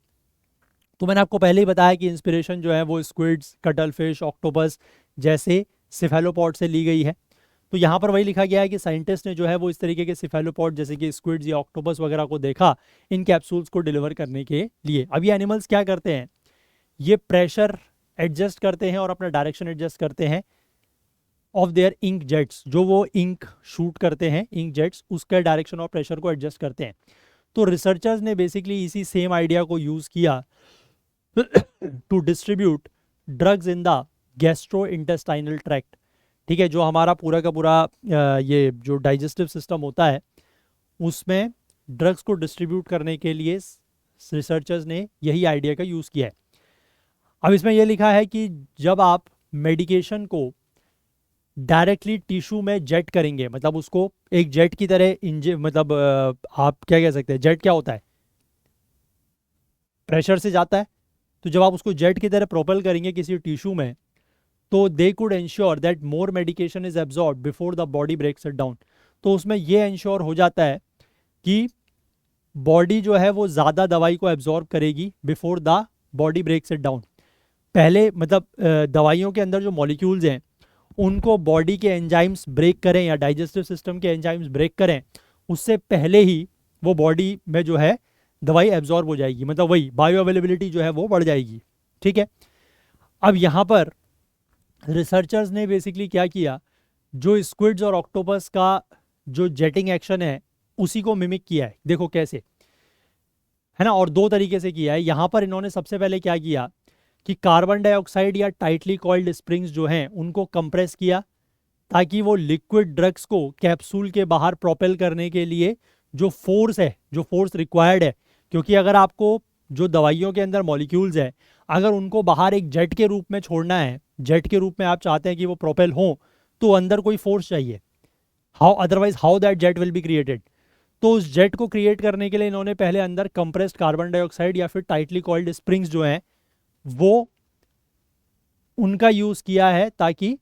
तो मैंने आपको पहले ही बताया कि इंस्पिरेशन जो है वो स्क्विड्स, कटल फिश, ऑक्टोपस जैसे सिफेलोपॉड से ली गई है। तो यहाँ पर वही लिखा गया है कि साइंटिस्ट ने जो है वो इस तरीके के सिफेलोपॉड जैसे कि स्क्विड्स या ऑक्टोपस वगैरह को देखा इन कैप्सूल्स को डिलीवर करने के लिए। अब ये एनिमल्स क्या करते हैं, ये प्रेशर एडजस्ट करते हैं और अपना डायरेक्शन एडजस्ट करते हैं ऑफ देयर इंक जेट्स। जो वो इंक शूट करते हैं, इंक जेट्स, उसके डायरेक्शन और प्रेशर को एडजस्ट करते हैं। तो रिसर्चर्स ने बेसिकली इसी सेम आइडिया को यूज़ किया to distribute drugs in the gastro intestinal tract. ठीक है, जो हमारा पूरा का पूरा ये जो डाइजेस्टिव सिस्टम होता है उसमें ड्रग्स को डिस्ट्रीब्यूट करने के लिए रिसर्चर्स ने यही आइडिया का यूज़ किया है। अब इसमें यह लिखा है कि जब आप मेडिकेशन को डायरेक्टली टिश्यू में जेट करेंगे, मतलब उसको एक जेट की तरह मतलब आप क्या कह सकते हैं, जेट क्या होता है, प्रेशर से जाता है। तो जब आप उसको जेट की तरह प्रोपेल करेंगे किसी टिश्यू में, तो they could ensure that more medication is absorb before the body breaks it down. तो उसमें ये इंश्योर हो जाता है कि बॉडी जो है वो ज़्यादा दवाई को एब्जॉर्ब करेगी before the body breaks it down. पहले मतलब दवाइयों के अंदर जो मॉलिक्यूल्स हैं उनको बॉडी के एंजाइम्स ब्रेक करें या डाइजेस्टिव सिस्टम के एंजाइम्स ब्रेक करें, उससे पहले ही वो बॉडी में जो है दवाई एब्जॉर्ब हो जाएगी, मतलब वही बायो अवेलेबिलिटी जो है वो बढ़ जाएगी। ठीक है, अब यहाँ पर रिसर्चर्स ने बेसिकली क्या किया, जो स्क्विड्स और ऑक्टोपस का जो जेटिंग एक्शन है उसी को मिमिक किया है। देखो कैसे है ना, और दो तरीके से किया है। यहाँ पर इन्होंने सबसे पहले क्या किया कि कार्बन डाइऑक्साइड या टाइटली कॉइल्ड स्प्रिंग्स जो हैं उनको कंप्रेस किया, ताकि वो लिक्विड ड्रग्स को कैप्सूल के बाहर प्रोपेल करने के लिए जो फोर्स है, जो फोर्स रिक्वायर्ड है, क्योंकि अगर आपको जो दवाइयों के अंदर मॉलिक्यूल्स है अगर उनको बाहर एक जेट के रूप में छोड़ना है, जेट के रूप में आप चाहते हैं कि वो प्रोपेल हो, तो अंदर कोई फोर्स चाहिए। How otherwise how that jet will be created. तो उस जेट को क्रिएट करने के लिए इन्होंने पहले अंदर कंप्रेस्ड कार्बन डाइऑक्साइड या फिर टाइटली कॉइल्ड स्प्रिंग्स जो हैं वो उनका यूज किया है, ताकि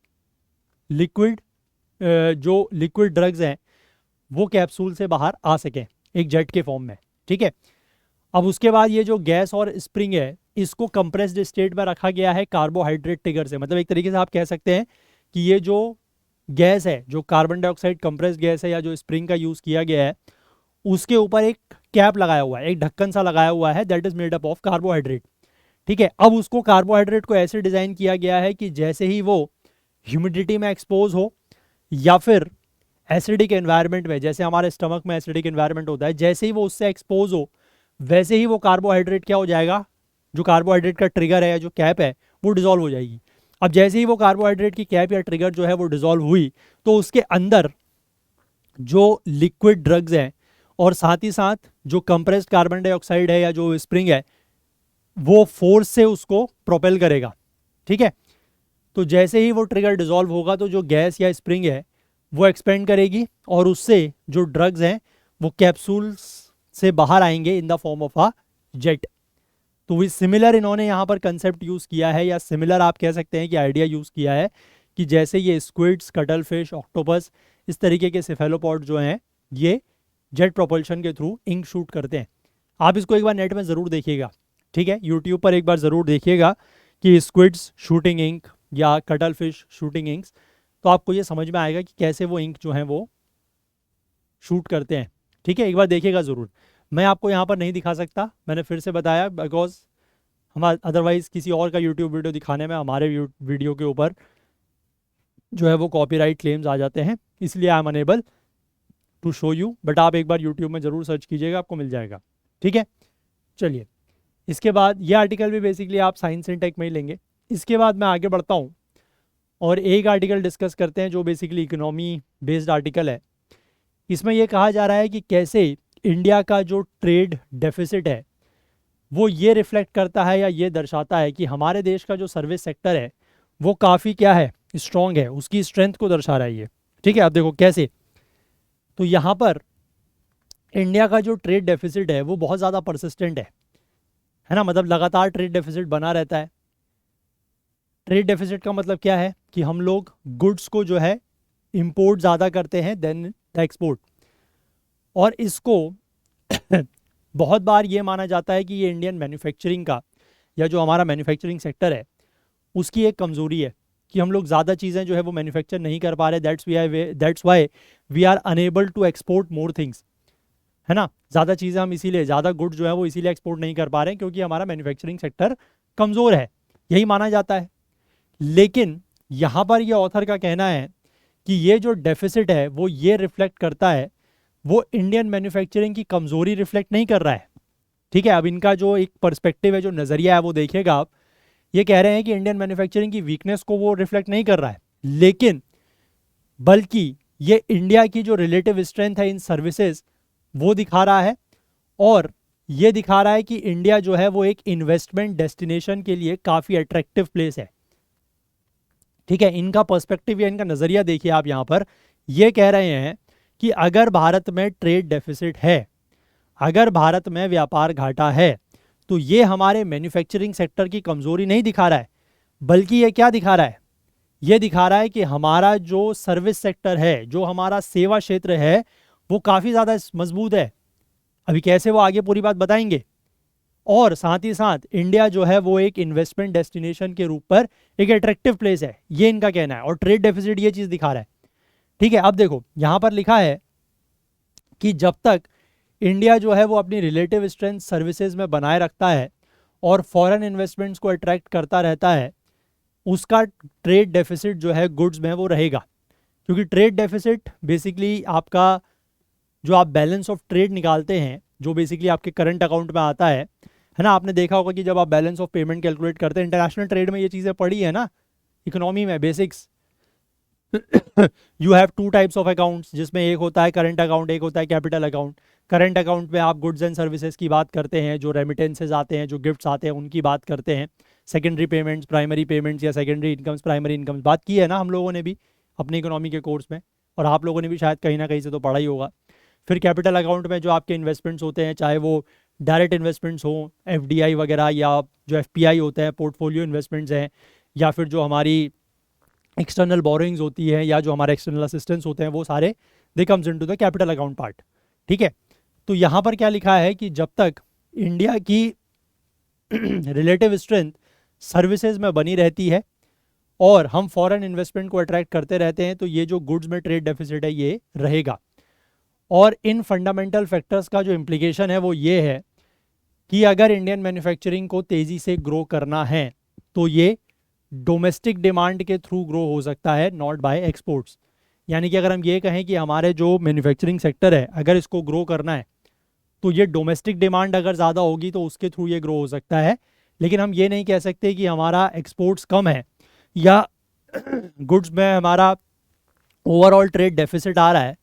लिक्विड जो लिक्विड ड्रग्स हैं वो कैप्सूल से बाहर आ सकें एक जेट के फॉर्म में। ठीक है, अब उसके बाद ये जो गैस और स्प्रिंग है इसको कंप्रेस्ड स्टेट में रखा गया है कार्बोहाइड्रेट ट्रिगर से। मतलब एक तरीके से आप कह सकते हैं कि ये जो गैस है, जो कार्बन डाइऑक्साइड कंप्रेस्ड गैस है या जो स्प्रिंग का यूज किया गया है, उसके ऊपर एक कैप लगाया हुआ है, एक ढक्कन सा लगाया हुआ है, that is made up of carbohydrate. ठीक है, अब उसको कार्बोहाइड्रेट को ऐसे डिजाइन किया गया है कि जैसे ही वो ह्यूमिडिटी में एक्सपोज हो या फिर एसिडिक एनवायरनमेंट में, जैसे हमारे स्टमक में एसिडिक एनवायरनमेंट होता है, जैसे ही वो उससे एक्सपोज हो वैसे ही वो कार्बोहाइड्रेट क्या हो जाएगा, जो कार्बोहाइड्रेट का ट्रिगर है या जो कैप है वो डिजोल्व हो जाएगी। अब जैसे ही वो कार्बोहाइड्रेट की कैप या ट्रिगर जो है वो डिजोल्व हुई, तो उसके अंदर जो लिक्विड ड्रग्स हैं और साथ ही साथ जो कंप्रेस्ड कार्बन डाइऑक्साइड है या जो स्प्रिंग है वो फोर्स से उसको प्रोपेल करेगा। ठीक है, तो जैसे ही वो ट्रिगर डिजोल्व होगा तो जो गैस या स्प्रिंग है वो एक्सपेंड करेगी और उससे जो ड्रग्स हैं वो कैप्सूल्स से बाहर आएंगे in the form of a jet. तो वही सिमिलर इन्होंने यहाँ पर कंसेप्ट यूज़ किया है, या सिमिलर आप कह सकते हैं कि आइडिया यूज़ किया है कि जैसे ये स्क्विड्स, कटल फिश, ऑक्टोपस, इस तरीके के सेफेलोपॉड जो हैं ये जेट प्रोपल्शन के थ्रू इंक शूट करते हैं। आप इसको एक बार नेट में ज़रूर देखिएगा। ठीक है, यूट्यूब पर एक बार ज़रूर देखिएगा कि स्क्विड्स शूटिंग इंक या कटल फिश शूटिंग इंक्स, तो आपको ये समझ में आएगा कि कैसे वो इंक जो है वो शूट करते हैं। ठीक है, एक बार देखिएगा ज़रूर। मैं आपको यहाँ पर नहीं दिखा सकता, मैंने फिर से बताया, बिकॉज हम अदरवाइज़ किसी और का यूट्यूब वीडियो दिखाने में हमारे वीडियो के ऊपर जो है वो कॉपीराइट क्लेम्स आ जाते हैं, इसलिए I am unable to show you. But आप एक बार यूट्यूब में ज़रूर सर्च कीजिएगा, आपको मिल जाएगा। ठीक है, चलिए इसके बाद ये आर्टिकल भी बेसिकली आप साइंस एंड टेक में ही लेंगे। इसके बाद मैं आगे बढ़ता हूँ और एक आर्टिकल डिस्कस करते हैं जो बेसिकली इकोनॉमी बेस्ड आर्टिकल है। इसमें यह कहा जा रहा है कि कैसे इंडिया का जो ट्रेड डेफिसिट है वो ये रिफ्लेक्ट करता है या ये दर्शाता है कि हमारे देश का जो सर्विस सेक्टर है वो काफ़ी क्या है, स्ट्रॉन्ग है, उसकी स्ट्रेंथ को दर्शा रहा है ये। ठीक है, आप देखो कैसे, तो यहाँ पर इंडिया का जो ट्रेड डेफिसिट है वो बहुत ज़्यादा परसिस्टेंट है ना, मतलब लगातार ट्रेड डेफिसिट बना रहता है। ट्रेड डेफिसिट का मतलब क्या है कि हम लोग गुड्स को जो है इंपोर्ट ज़्यादा करते हैं देन द एक्सपोर्ट, और इसको बहुत बार ये माना जाता है कि ये इंडियन मैन्युफैक्चरिंग का या जो हमारा मैन्युफैक्चरिंग सेक्टर है उसकी एक कमज़ोरी है कि हम लोग ज़्यादा चीज़ें जो है वो मैन्युफैक्चर नहीं कर पा रहे। That's why we are unable to export more things, है ना। ज़्यादा चीज़ें हम इसीलिए, ज़्यादा गुड्स जो है वो इसीलिए एक्सपोर्ट नहीं कर पा रहे हैं क्योंकि हमारा मैन्युफैक्चरिंग सेक्टर कमज़ोर है, यही माना जाता है। लेकिन यहाँ पर ये ऑथर का कहना है कि ये जो डेफिसिट है वो ये रिफ्लेक्ट करता है, वो इंडियन मैन्युफैक्चरिंग की कमज़ोरी रिफ्लेक्ट नहीं कर रहा है। ठीक है, अब इनका जो एक पर्सपेक्टिव है, जो नज़रिया है वो देखिएगा आप, ये कह रहे हैं कि इंडियन मैन्युफैक्चरिंग की वीकनेस को वो रिफ्लेक्ट नहीं कर रहा है, लेकिन बल्कि ये इंडिया की जो रिलेटिव स्ट्रेंथ है इन सर्विसेज वो दिखा रहा है, और ये दिखा रहा है कि इंडिया जो है वो एक इन्वेस्टमेंट डेस्टिनेशन के लिए काफ़ी अट्रैक्टिव प्लेस है। ठीक है, इनका पर्सपेक्टिव या इनका नज़रिया देखिए आप यहाँ पर। ये कह रहे हैं कि अगर भारत में ट्रेड डेफिसिट है, अगर भारत में व्यापार घाटा है, तो ये हमारे मैन्युफैक्चरिंग सेक्टर की कमजोरी नहीं दिखा रहा है, बल्कि ये क्या दिखा रहा है, ये दिखा रहा है कि हमारा जो सर्विस सेक्टर है, जो हमारा सेवा क्षेत्र है, वो काफ़ी ज़्यादा मजबूत है। अभी कैसे वो आगे पूरी बात बताएंगे। और साथ ही साथ इंडिया जो है वो एक इन्वेस्टमेंट डेस्टिनेशन के रूप पर एक अट्रैक्टिव प्लेस है, ये इनका कहना है। और ट्रेड डेफिसिट ये चीज़ दिखा रहा है। ठीक है, अब देखो यहाँ पर लिखा है कि जब तक इंडिया जो है वो अपनी रिलेटिव स्ट्रेंथ सर्विसेज में बनाए रखता है और फॉरेन इन्वेस्टमेंट्स को अट्रैक्ट करता रहता है, उसका ट्रेड डेफिसिट जो है गुड्स में वो रहेगा। क्योंकि ट्रेड डेफिसिट बेसिकली आपका जो आप बैलेंस ऑफ ट्रेड निकालते हैं, जो बेसिकली आपके करंट अकाउंट में आता है ना। आपने देखा होगा कि जब आप बैलेंस ऑफ पेमेंट कैलकुलेट करते हैं, इंटरनेशनल ट्रेड में ये चीज़ें पढ़ी है ना, इकोनॉमी में basics. You have two types of accounts, जिसमें एक होता है करंट अकाउंट, एक होता है कैपिटल अकाउंट। करंट अकाउंट में आप गुड्स एंड सर्विसेज की बात करते हैं, जो रेमिटेंसेज आते हैं, जो गिफ्ट्स आते हैं, उनकी बात करते हैं। सेकेंडरी पेमेंट्स, प्राइमरी पेमेंट्स या सेकेंडरी इनकम्स, प्राइमरी इनकम्स बात की है ना हम लोगों ने भी अपनी इकोनॉमी के कोर्स में, और आप लोगों ने भी शायद कहीं ना कहीं से तो पढ़ा ही होगा। फिर कैपिटल अकाउंट में जो आपके इन्वेस्टमेंट्स होते हैं, चाहे वो डायरेक्ट इन्वेस्टमेंट्स हों, एफडीआई वगैरह, या जो एफपीआई होते हैं, पोर्टफोलियो इन्वेस्टमेंट्स हैं, या फिर जो हमारी एक्सटर्नल बोरोइंग्स होती है, या जो हमारे एक्सटर्नल असिस्टेंस होते हैं, वो सारे they comes into the capital account part. ठीक है, तो यहाँ पर क्या लिखा है कि जब तक इंडिया की रिलेटिव स्ट्रेंथ सर्विसेज में बनी रहती है और हम फॉरेन इन्वेस्टमेंट को अट्रैक्ट करते रहते हैं, तो ये जो गुड्स में ट्रेड डेफिसिट है ये रहेगा। और इन फंडामेंटल फैक्टर्स का जो इम्प्लीकेशन है वो ये है कि अगर इंडियन मैन्युफैक्चरिंग को तेज़ी से ग्रो करना है, तो ये डोमेस्टिक डिमांड के थ्रू ग्रो हो सकता है, नॉट बाय एक्सपोर्ट्स। यानी कि अगर हम ये कहें कि हमारे जो मैन्युफैक्चरिंग सेक्टर है, अगर इसको ग्रो करना है, तो ये डोमेस्टिक डिमांड अगर ज़्यादा होगी तो उसके थ्रू ये ग्रो हो सकता है। लेकिन हम ये नहीं कह सकते कि हमारा एक्सपोर्ट्स कम है या गुड्स में हमारा ओवरऑल ट्रेड डेफिसिट आ रहा है,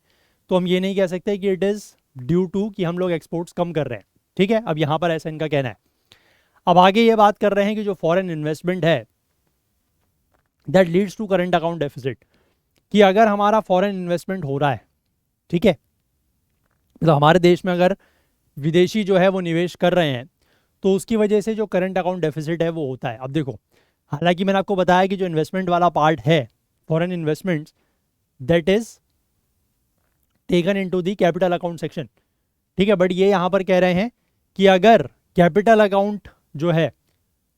तो हम ये नहीं कह सकते कि इट इज़ ड्यू टू कि हम लोग एक्सपोर्ट्स कम कर रहे हैं। ठीक है, अब यहाँ पर ऐसा इनका कहना है। अब आगे ये बात कर रहे हैं कि जो फॉरेन इन्वेस्टमेंट है that leads to current account deficit, कि अगर हमारा फॉरेन इन्वेस्टमेंट हो रहा है, ठीक है, तो हमारे देश में अगर विदेशी जो है वो निवेश कर रहे हैं, तो उसकी वजह से जो करंट अकाउंट डेफिसिट है वो होता है। अब देखो, हालांकि मैंने आपको बताया कि जो इन्वेस्टमेंट वाला पार्ट है, foreign investments, that is taken into the capital account section. ठीक है, बट ये यहाँ पर कह रहे हैं कि अगर कैपिटल अकाउंट जो है,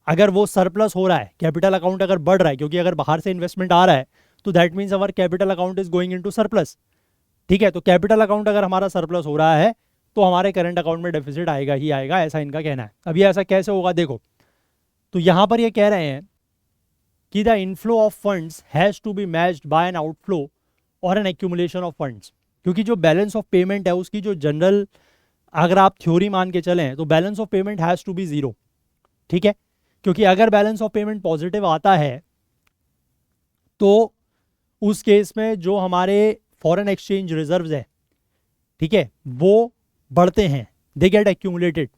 अगर वो सरप्लस हो रहा है, कैपिटल अकाउंट अगर बढ़ रहा है, क्योंकि अगर बाहर से इन्वेस्टमेंट आ रहा है, तो that means our capital account is going into surplus. ठीक है, तो कैपिटल अकाउंट अगर हमारा सरप्लस हो रहा है, तो हमारे करंट अकाउंट में डेफिसिट आएगा ही आएगा, ऐसा इनका कहना है। अब ये ऐसा कैसे होगा, देखो, तो यहाँ पर ये कह रहे हैं कि the inflow of funds has to be matched by an outflow और एन एक्यूमुलेशन ऑफ फंड्स। क्योंकि जो बैलेंस ऑफ पेमेंट है उसकी जो जनरल अगर आप थ्योरी मान के चलें, तो balance of payment has to be zero. ठीक है, क्योंकि अगर बैलेंस ऑफ पेमेंट पॉजिटिव आता है, तो उस केस में जो हमारे फॉरेन एक्सचेंज रिजर्व्स है, ठीक है, वो बढ़ते हैं, दे गेट एक्यूमुलेटेड।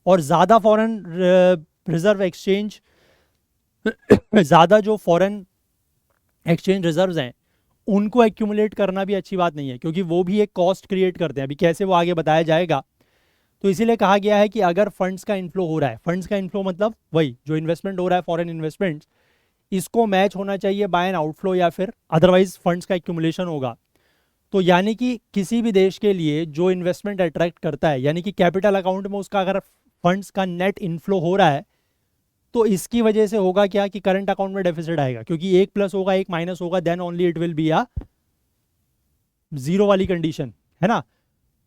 और ज़्यादा फॉरेन रिजर्व एक्सचेंज ज़्यादा जो फॉरेन एक्सचेंज रिजर्व्स हैं उनको एक्यूमुलेट करना भी अच्छी बात नहीं है, क्योंकि वो भी एक कॉस्ट क्रिएट करते हैं। अभी कैसे वो आगे बताया जाएगा। तो इसीलिए कहा गया है कि अगर फंड्स का इनफ्लो हो रहा है, फंड्स का इनफ्लो मतलब वही जो इन्वेस्टमेंट हो रहा है फॉरेन इन्वेस्टमेंट्स, इसको मैच होना चाहिए बाय एन आउटफ्लो, या फिर अदरवाइज फंड्स का एक्यूमुलेशन होगा। तो यानी कि किसी भी देश के लिए जो इन्वेस्टमेंट अट्रैक्ट करता है, यानी कि कैपिटल अकाउंट में उसका अगर फंड्स का नेट इनफ्लो हो रहा है, तो इसकी वजह से होगा क्या कि करंट अकाउंट में डेफिसिट आएगा, क्योंकि एक प्लस होगा एक माइनस होगा, then only it will be a zero वाली कंडीशन, है ना।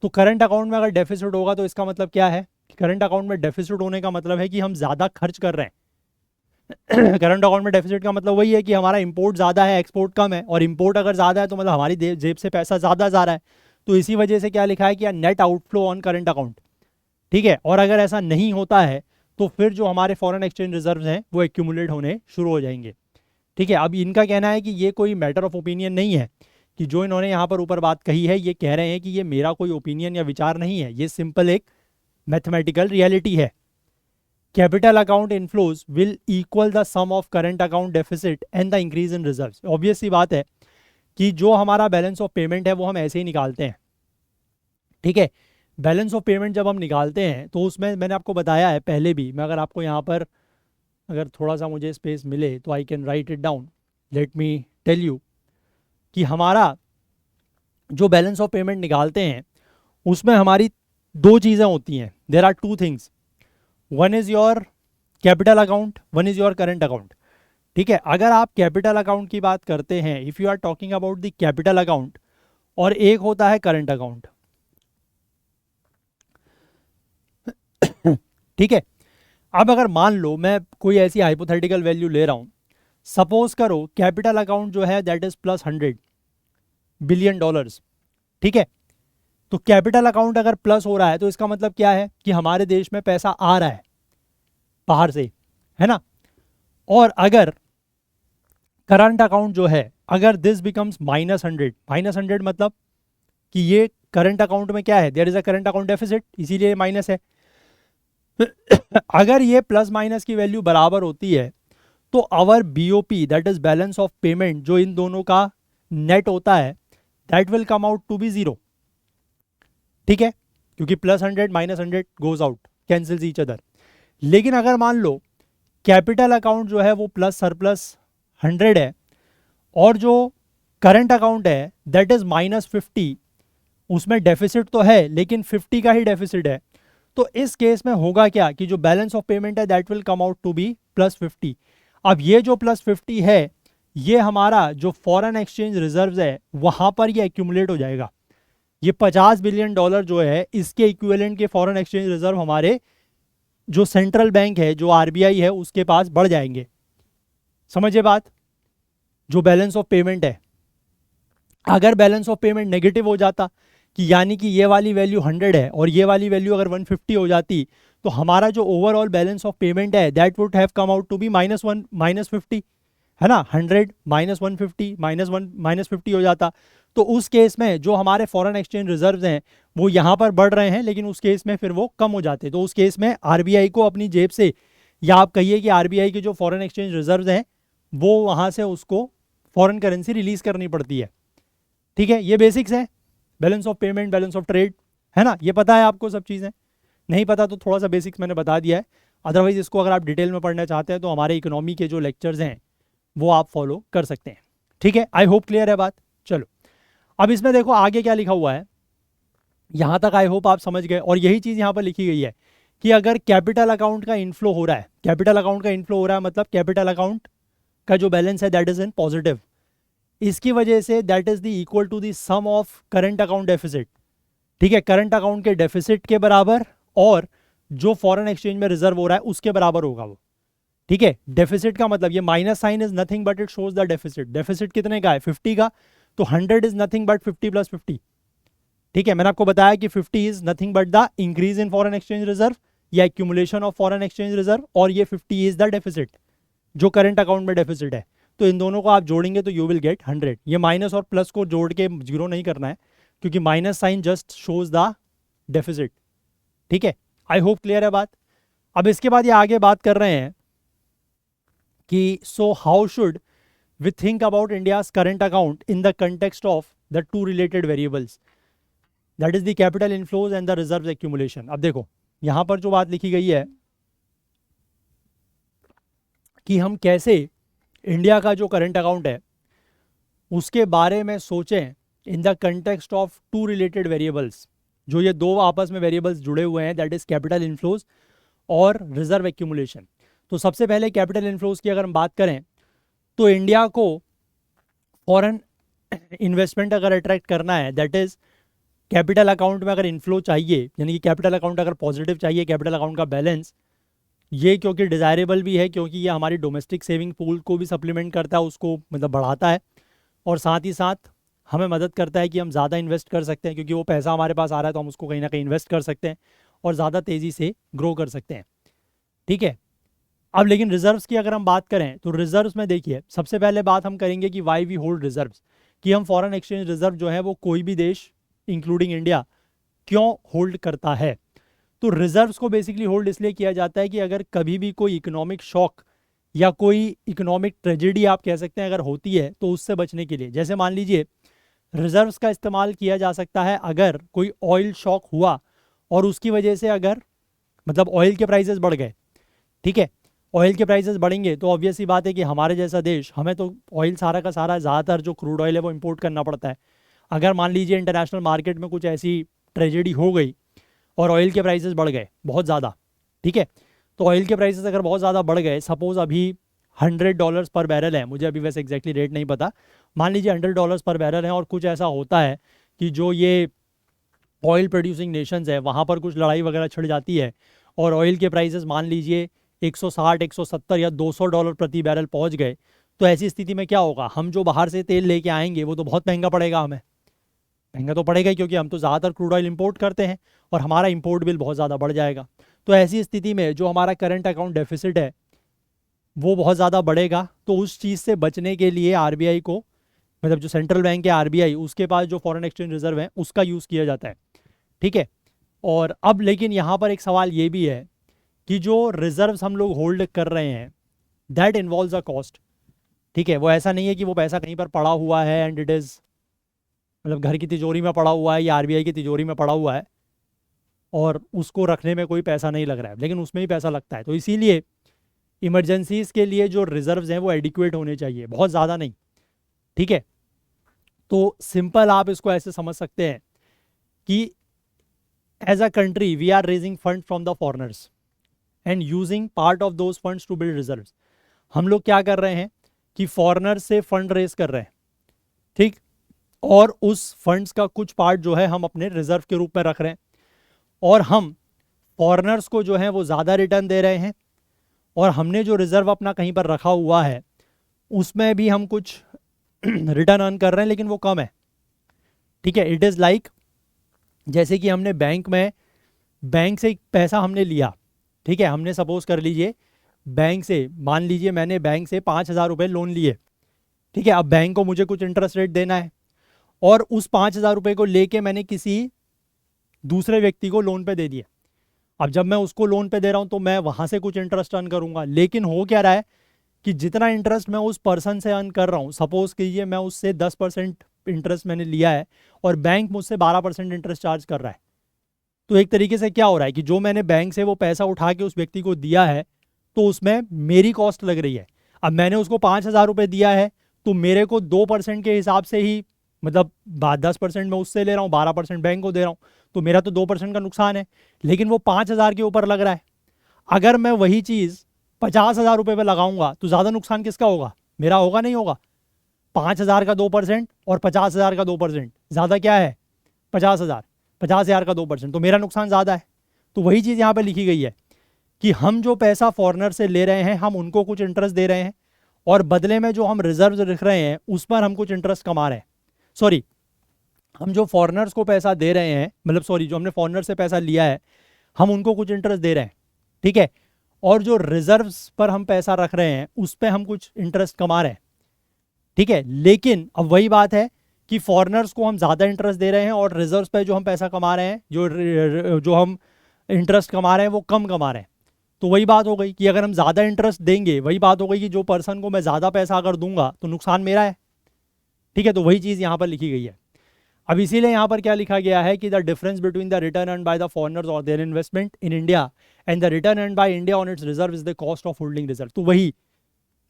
तो करंट अकाउंट में अगर डेफिसिट होगा तो इसका मतलब क्या है, करंट अकाउंट में डेफिसिट होने का मतलब है कि हम ज़्यादा खर्च कर रहे हैं। करंट अकाउंट में डेफिसिट का मतलब वही है कि हमारा इंपोर्ट ज़्यादा है, एक्सपोर्ट कम है, और इंपोर्ट अगर ज़्यादा है तो मतलब हमारी जेब से पैसा ज़्यादा जा रहा है। तो इसी वजह से क्या लिखा है कि net outflow on current account. ठीक है, और अगर ऐसा नहीं होता है तो फिर जो हमारे फॉरेन एक्सचेंज रिजर्व्स हैं वो एक्यूमुलेट होने शुरू हो जाएंगे। ठीक है, अब इनका कहना है कि ये कोई मैटर ऑफ ओपिनियन नहीं है, कि जो इन्होंने यहाँ पर ऊपर बात कही है, ये कह रहे हैं कि ये मेरा कोई ओपिनियन या विचार नहीं है, ये सिंपल एक मैथमेटिकल रियलिटी है। Capital account inflows will equal the sum of current account deficit and the increase in reserves. Obvious सी बात है कि जो हमारा बैलेंस ऑफ पेमेंट है वो हम ऐसे ही निकालते हैं, ठीक है। बैलेंस ऑफ पेमेंट जब हम निकालते हैं तो उसमें मैंने आपको बताया है पहले भी, मैं अगर आपको यहाँ पर अगर थोड़ा सा मुझे स्पेस मिले तो I can write it down, let me tell you कि हमारा जो बैलेंस ऑफ पेमेंट निकालते हैं उसमें हमारी दो चीज़ें होती हैं, there are two things, one is your capital account, one is your current account, ठीक है। अगर आप कैपिटल अकाउंट की बात करते हैं, if you are talking about the capital account, और एक होता है करंट अकाउंट, ठीक है। अब अगर मान लो मैं कोई ऐसी हाइपोथेटिकल वैल्यू ले रहा हूं, सपोज करो कैपिटल अकाउंट जो है दैट इज +100 बिलियन डॉलर्स, ठीक है। तो कैपिटल अकाउंट अगर प्लस हो रहा है तो इसका मतलब क्या है कि हमारे देश में पैसा आ रहा है बाहर से, है ना। और अगर करंट अकाउंट जो है, अगर दिस बिकम्स -100, -100 मतलब कि ये करंट अकाउंट में क्या है, there is a current account deficit, इसीलिए माइनस है। अगर ये प्लस माइनस की वैल्यू बराबर होती है तो our BOP that is balance of payment, जो इन दोनों का नेट होता है, that will come out to be 0, ठीक है, क्योंकि +100 -100 goes out, cancels each other. लेकिन अगर मान लो कैपिटल अकाउंट जो है वो प्लस सरप्लस 100 है और जो करंट अकाउंट है दैट इज -50, उसमें डेफिसिट तो है लेकिन 50 का ही डेफिसिट है, तो इस केस में होगा क्या कि जो बैलेंस ऑफ पेमेंट है that will come out to be +50। अब ये जो +50 है ये हमारा जो फॉरेन एक्सचेंज रिजर्व्स है वहां पर ये एक्यूमुलेट हो जाएगा। ये 50 बिलियन डॉलर जो है इसके इक्विवेलेंट के फॉरेन एक्सचेंज रिजर्व हमारे जो सेंट्रल बैंक है, जो आरबीआई है, उसके पास बढ़ जाएंगे। समझिए बात, जो बैलेंस ऑफ पेमेंट है, अगर बैलेंस ऑफ पेमेंट नेगेटिव हो जाता कि यानी कि ये वाली वैल्यू 100 है और ये वाली वैल्यू अगर 150 हो जाती, तो हमारा जो ओवरऑल बैलेंस ऑफ पेमेंट है that would have come out to be -1 -50, है ना। 100 -150 -50 हो जाता, तो उस केस में जो हमारे फॉरेन एक्सचेंज रिजर्व्स हैं वो यहाँ पर बढ़ रहे हैं, लेकिन उस केस में फिर वो कम हो जाते। तो उस केस में आरबीआई को अपनी जेब से, या आप कहिए कि आरबीआई के जो फॉरेन एक्सचेंज रिजर्व्स हैं वो वहाँ से उसको फॉरेन करेंसी रिलीज करनी पड़ती है, ठीक है। ये बेसिक्स है balance of payment, balance of trade, है ना। ये पता है आपको सब चीज़ें, नहीं पता तो थोड़ा सा बेसिक्स मैंने बता दिया है। अदरवाइज इसको अगर आप डिटेल में पढ़ना चाहते हैं तो हमारे इकोनॉमी के जो लेक्चर्स हैं वो आप फॉलो कर सकते हैं, ठीक है। आई होप क्लियर है बात। चलो अब इसमें देखो आगे क्या लिखा हुआ है, यहाँ तक आई होप आप समझ गए। और यही चीज़ यहाँ पर लिखी गई है कि अगर कैपिटल अकाउंट का इनफ्लो हो रहा है, कैपिटल अकाउंट का इनफ्लो हो रहा है मतलब कैपिटल अकाउंट का जो बैलेंस है दैट इज इन पॉजिटिव, इसकी वजह से that is the equal to the sum of current account deficit, ठीक है। करंट अकाउंट के डेफिसिट के बराबर और जो फॉरेन एक्सचेंज में रिजर्व हो रहा है उसके बराबर होगा वो, ठीक है। डेफिसिट का मतलब ये minus sign is nothing but it shows the deficit. Deficit कितने का है, 50 का, तो 100 इज नथिंग बट 50 + 50, ठीक है। मैंने आपको बताया कि 50 is nothing but the increase in foreign exchange reserve या accumulation of foreign exchange reserve, और ये 50 इज द डेफिसिट जो करंट अकाउंट में डेफिसिट है। तो इन दोनों को आप जोड़ेंगे तो यू विल गेट 100। ये माइनस और प्लस को जोड़ के जीरो नहीं करना है क्योंकि minus sign just shows the deficit, ठीक है। आई होप क्लियर है बात। अब इसके बाद ये आगे बात कर रहे हैं कि so how should we think about India's current account in the context of the two related variables, that is the capital inflows and the reserve accumulation. अब देखो यहां पर जो बात लिखी गई है कि हम कैसे इंडिया का जो करंट अकाउंट है उसके बारे में सोचें in the context of two related variables, जो ये दो आपस में वेरिएबल्स जुड़े हुए हैं, दैट इज कैपिटल इनफ्लोज और रिजर्व एक्यूमुलेशन। तो सबसे पहले कैपिटल इनफ्लोज की अगर हम बात करें तो इंडिया को फॉरेन इन्वेस्टमेंट अगर अट्रैक्ट करना है, दैट इज कैपिटल अकाउंट में अगर इनफ्लो चाहिए, यानी कि कैपिटल अकाउंट अगर पॉजिटिव चाहिए, कैपिटल अकाउंट का बैलेंस, ये क्योंकि डिज़ायरेबल भी है क्योंकि ये हमारी डोमेस्टिक सेविंग पूल को भी सप्लीमेंट करता है, उसको मतलब बढ़ाता है, और साथ ही साथ हमें मदद करता है कि हम ज़्यादा इन्वेस्ट कर सकते हैं क्योंकि वो पैसा हमारे पास आ रहा है तो हम उसको कहीं ना कहीं इन्वेस्ट कर सकते हैं और ज़्यादा तेज़ी से ग्रो कर सकते हैं, ठीक है। अब लेकिन रिजर्व्स की अगर हम बात करें तो रिजर्व्स में देखिए सबसे पहले बात हम करेंगे कि वाई वी होल्ड रिजर्व्स, कि हम फॉरेन एक्सचेंज रिजर्व जो है वो कोई भी देश इंक्लूडिंग इंडिया क्यों होल्ड करता है। तो रिजर्व्स को बेसिकली होल्ड इसलिए किया जाता है कि अगर कभी भी कोई इकोनॉमिक शॉक या कोई इकोनॉमिक ट्रेजेडी आप कह सकते हैं अगर होती है तो उससे बचने के लिए, जैसे मान लीजिए रिजर्व्स का इस्तेमाल किया जा सकता है अगर कोई ऑयल शॉक हुआ और उसकी वजह से अगर मतलब ऑयल के प्राइसेस बढ़ गए, ठीक है, ऑयल के प्राइसेस बढ़ेंगे तो ऑब्वियस सी बात है कि हमारे जैसा देश, हमें तो ऑयल सारा का सारा ज़्यादातर जो क्रूड ऑयल है वो इंपोर्ट करना पड़ता है। अगर मान लीजिए इंटरनेशनल मार्केट में कुछ ऐसी ट्रेजेडी हो गई और ऑयल के प्राइसेस बढ़ गए बहुत ज़्यादा, ठीक है, तो ऑयल के प्राइसेस अगर बहुत ज़्यादा बढ़ गए, सपोज अभी $100 पर बैरल है, मुझे अभी वैसे एग्जैक्टली रेट नहीं पता, मान लीजिए $100 पर बैरल है और कुछ ऐसा होता है कि जो ये ऑयल प्रोड्यूसिंग नेशंस है वहाँ पर कुछ लड़ाई वगैरह छिड़ जाती है और ऑयल के प्राइसेस मान लीजिए 160, 170 या $200 प्रति बैरल पहुँच गए, तो ऐसी स्थिति में क्या होगा, हम जो बाहर से तेल लेके आएंगे वो तो बहुत महंगा पड़ेगा, हमें महंगा तो पड़ेगा ही क्योंकि हम तो ज़्यादातर क्रूड ऑयल इंपोर्ट करते हैं और हमारा इंपोर्ट बिल बहुत ज़्यादा बढ़ जाएगा। तो ऐसी स्थिति में जो हमारा करंट अकाउंट डेफिसिट है वो बहुत ज़्यादा बढ़ेगा। तो उस चीज़ से बचने के लिए आरबीआई को, मतलब जो सेंट्रल बैंक है आरबीआई, उसके पास जो फॉरेन एक्सचेंज रिजर्व है उसका यूज़ किया जाता है, ठीक है। और अब लेकिन यहाँ पर एक सवाल ये भी है कि जो रिजर्व्स हम लोग होल्ड कर रहे हैं दैट इन्वॉल्व्स अ कॉस्ट, ठीक है। वो ऐसा नहीं है कि वो पैसा कहीं पर पड़ा हुआ है एंड इट इज़ मतलब घर की तिजोरी में पड़ा हुआ है या आरबीआई की तिजोरी में पड़ा हुआ है और उसको रखने में कोई पैसा नहीं लग रहा है, लेकिन उसमें ही पैसा लगता है। तो इसीलिए इमरजेंसीज के लिए जो रिजर्व्स हैं वो एडिक्वेट होने चाहिए, बहुत ज़्यादा नहीं, ठीक है। तो सिंपल आप इसको ऐसे समझ सकते हैं कि as a country we are raising fund from the foreigners and using part of those funds to build reserves. हम लोग क्या कर रहे हैं कि फॉरेनर से फंड रेज कर रहे हैं, ठीक, और उस फंड्स का कुछ पार्ट जो है हम अपने रिजर्व के रूप में रख रहे हैं और हम फॉरेनर्स को जो है वो ज़्यादा रिटर्न दे रहे हैं और हमने जो रिजर्व अपना कहीं पर रखा हुआ है उसमें भी हम कुछ रिटर्न अर्न कर रहे हैं लेकिन वो कम है, ठीक है। इट इज़ लाइक जैसे कि हमने बैंक से पैसा हमने लिया, ठीक है, हमने सपोज कर लीजिए बैंक से, मान लीजिए मैंने बैंक से 5,000 रुपये लोन लिए, ठीक है। अब बैंक को मुझे कुछ इंटरेस्ट रेट देना है और उस 5,000 रुपये को लेके मैंने किसी दूसरे व्यक्ति को लोन पे दे दिया। अब जब मैं उसको लोन पे दे रहा हूँ तो मैं वहाँ से कुछ इंटरेस्ट अर्न करूँगा, लेकिन हो क्या रहा है कि जितना इंटरेस्ट मैं उस पर्सन से अर्न कर रहा हूँ, सपोज कीजिए मैं उससे 10% इंटरेस्ट मैंने लिया है और बैंक मुझसे 12% इंटरेस्ट चार्ज कर रहा है। तो एक तरीके से क्या हो रहा है कि जो मैंने बैंक से वो पैसा उठा के उस व्यक्ति को दिया है तो उसमें मेरी कॉस्ट लग रही है। अब मैंने उसको 5,000 रुपये दिया है तो मेरे को 2% के हिसाब से ही, मतलब 10% मैं उससे ले रहा हूँ, 12% बैंक को दे रहा हूँ, तो मेरा तो 2% का नुकसान है, लेकिन वो 5,000 के ऊपर लग रहा है। अगर मैं वही चीज़ 50,000 रुपये पे लगाऊंगा तो ज़्यादा नुकसान किसका होगा, मेरा होगा नहीं होगा। 5,000 का 2% और 50,000 का 2%, ज़्यादा क्या है 50,000 का 2%, तो मेरा नुकसान ज़्यादा है। तो वही चीज़ यहाँ पे लिखी गई है कि हम जो पैसा फॉरेनर से ले रहे हैं हम उनको कुछ इंटरेस्ट दे रहे हैं और बदले में जो हम रिजर्व रख रहे हैं उस पर हम कुछ इंटरेस्ट कमा रहे हैं। सॉरी, हम जो फॉरेनर्स को पैसा दे रहे हैं, मतलब सॉरी, जो हमने फॉरेनर से पैसा लिया है हम उनको कुछ इंटरेस्ट दे रहे हैं, ठीक है, और जो रिजर्व्स पर हम पैसा रख रहे हैं उस पर हम कुछ इंटरेस्ट कमा रहे हैं, ठीक है। लेकिन अब वही बात है कि फॉरेनर्स को हम ज़्यादा इंटरेस्ट दे रहे हैं और रिजर्व्स पे जो हम पैसा कमा रहे हैं, जो हम इंटरेस्ट कमा रहे हैं वो कम कमा रहे हैं। तो वही बात हो गई कि अगर हम ज़्यादा इंटरेस्ट देंगे, वही बात हो गई कि जो पर्सन को मैं ज़्यादा पैसा अगर दूंगा तो नुकसान मेरा है, ठीक है। तो वही चीज़ यहाँ पर लिखी गई है। अब इसीलिए यहाँ पर क्या लिखा गया है कि the difference between the return earn by the foreigners और their investment in India and the return earn by India on its reserve is the cost of holding reserve. तो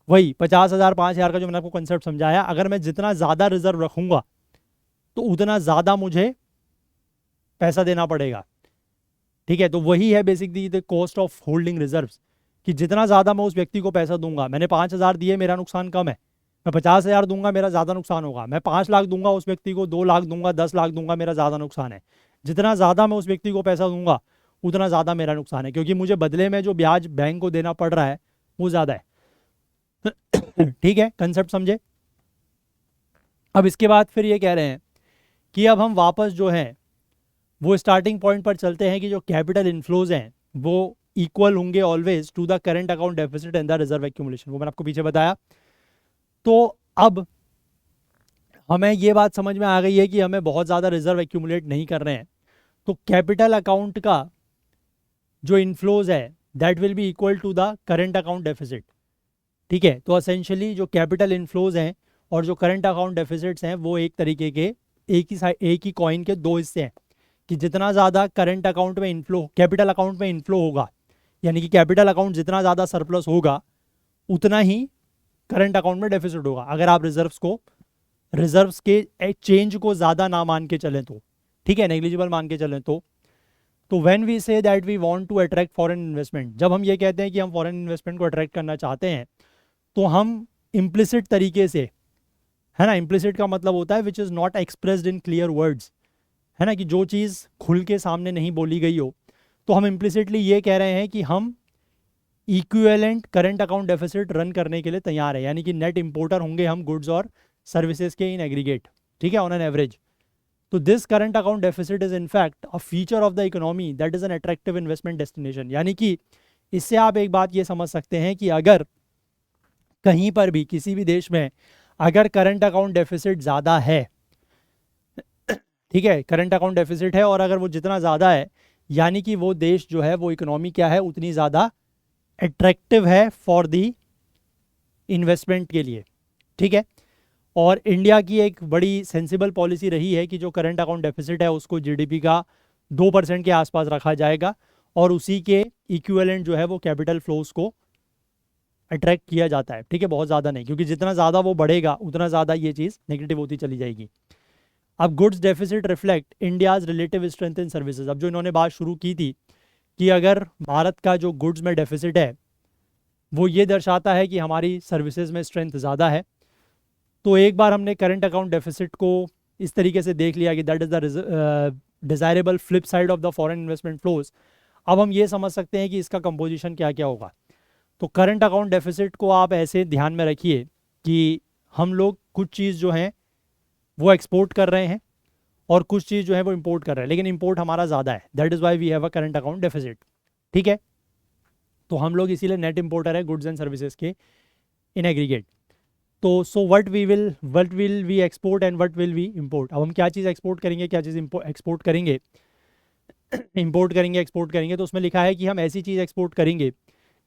वही 50,000 5,000 का जो मैंने आपको कंसेप्ट समझाया, अगर मैं जितना ज़्यादा रिजर्व रखूंगा तो उतना ज़्यादा मुझे पैसा देना पड़ेगा, ठीक है। तो वही है basically the cost of holding reserves, कि जितना ज़्यादा मैं उस व्यक्ति को पैसा दूंगा, मैंने 5,000 दिए, मेरा नुकसान कम है, मैं 50,000 दूंगा, मेरा ज़्यादा नुकसान होगा, मैं 5 लाख दूंगा उस व्यक्ति को, 2 लाख दूंगा, 10 लाख दूंगा, मेरा ज़्यादा नुकसान है। जितना ज़्यादा मैं उस व्यक्ति को पैसा दूंगा उतना ज़्यादा मेरा नुकसान है, क्योंकि मुझे बदले में जो ब्याज बैंक को देना पड़ रहा है वो ज़्यादा है। ठीक है, कंसेप्ट समझे। अब इसके बाद फिर ये कह रहे हैं कि अब हम वापस जो है वो स्टार्टिंग पॉइंट पर चलते हैं कि जो कैपिटल इनफ्लोज हैं वो इक्वल होंगे always to the current account deficit and the reserve accumulation, वो मैंने आपको पीछे बताया। तो अब हमें ये बात समझ में आ गई है कि हमें बहुत ज़्यादा रिजर्व एक्यूमुलेट नहीं कर रहे हैं, तो कैपिटल अकाउंट का जो इनफ्लोज है that will be equal to the current account deficit. ठीक है, तो असेंशियली जो कैपिटल इनफ्लोज हैं और जो करंट अकाउंट डेफिसिट्स हैं वो एक तरीके के एक ही कॉइन के दो हिस्से हैं, कि जितना ज़्यादा करंट अकाउंट में इनफ्लो, कैपिटल अकाउंट में इनफ्लो होगा, यानी कि कैपिटल अकाउंट जितना ज़्यादा सरप्लस होगा उतना ही करंट अकाउंट में डेफिसिट होगा, अगर आप रिजर्व्स के चेंज को ज़्यादा ना मान के चलें तो, ठीक है, नेग्लिजिबल मान के चलें तो when we say that we want to attract foreign investment, जब हम ये कहते हैं कि हम फॉरेन इन्वेस्टमेंट को अट्रैक्ट करना चाहते हैं, तो हम इम्प्लिसिट तरीके से, है ना, इम्प्लिसिट का मतलब होता है which is not expressed in clear words, है ना, कि जो चीज़ खुल के सामने नहीं बोली गई हो, तो हम इम्प्लिसिटली ये कह रहे हैं कि हम equivalent current account deficit run करने के लिए तैयार है, यानी कि नेट इंपोर्टर होंगे हम गुड्स और सर्विसेज के इन एग्रीगेट, ठीक है, ऑन एन एवरेज। तो this current account deficit is in fact a feature of the economy that is an attractive investment destination, यानी कि इससे आप एक बात ये समझ सकते हैं कि अगर कहीं पर भी किसी भी देश में अगर करंट अकाउंट डेफिसिट ज़्यादा है, ठीक है, करंट अकाउंट डेफिसिट है और अगर वो जितना ज़्यादा है, यानी कि वो देश जो है वो इकोनॉमी क्या है उतनी ज़्यादा अट्रैक्टिव है फॉर दी इन्वेस्टमेंट के लिए, ठीक है। और इंडिया की एक बड़ी सेंसिबल पॉलिसी रही है कि जो करंट अकाउंट डेफिसिट है उसको जीडीपी का 2% के आसपास रखा जाएगा और उसी के इक्विवेलेंट जो है वो कैपिटल फ्लोज को अट्रैक्ट किया जाता है, ठीक है, बहुत ज़्यादा नहीं, क्योंकि जितना ज़्यादा वो बढ़ेगा उतना ज़्यादा ये चीज़ नेगेटिव होती चली जाएगी। अब goods deficit reflect India's relative strength in services, अब जो इन्होंने बात शुरू की थी कि अगर भारत का जो गुड्स में डेफिसिट है वो ये दर्शाता है कि हमारी सर्विसेज में स्ट्रेंथ ज़्यादा है, तो एक बार हमने करंट अकाउंट डेफिसिट को इस तरीके से देख लिया कि that is the desirable flip side of the foreign investment flows. अब हम ये समझ सकते हैं कि इसका कंपोजिशन क्या क्या होगा। तो करंट अकाउंट डेफिसिट को आप ऐसे ध्यान में रखिए कि हम लोग कुछ चीज़ जो है वो एक्सपोर्ट कर रहे हैं और कुछ चीज़ जो है वो इंपोर्ट कर रहे हैं, लेकिन इंपोर्ट हमारा ज़्यादा है, that is why we have a current account deficit, ठीक है। तो हम लोग इसीलिए नेट इंपोर्टर है गुड्स एंड सर्विसेज के इन एग्रीगेट। तो so what will we export and what will we import. अब हम क्या चीज़ एक्सपोर्ट करेंगे, क्या चीज़ एक्सपोर्ट करेंगे, इंपोर्ट करेंगे, एक्सपोर्ट करेंगे, तो उसमें लिखा है कि हम ऐसी चीज़ एक्सपोर्ट करेंगे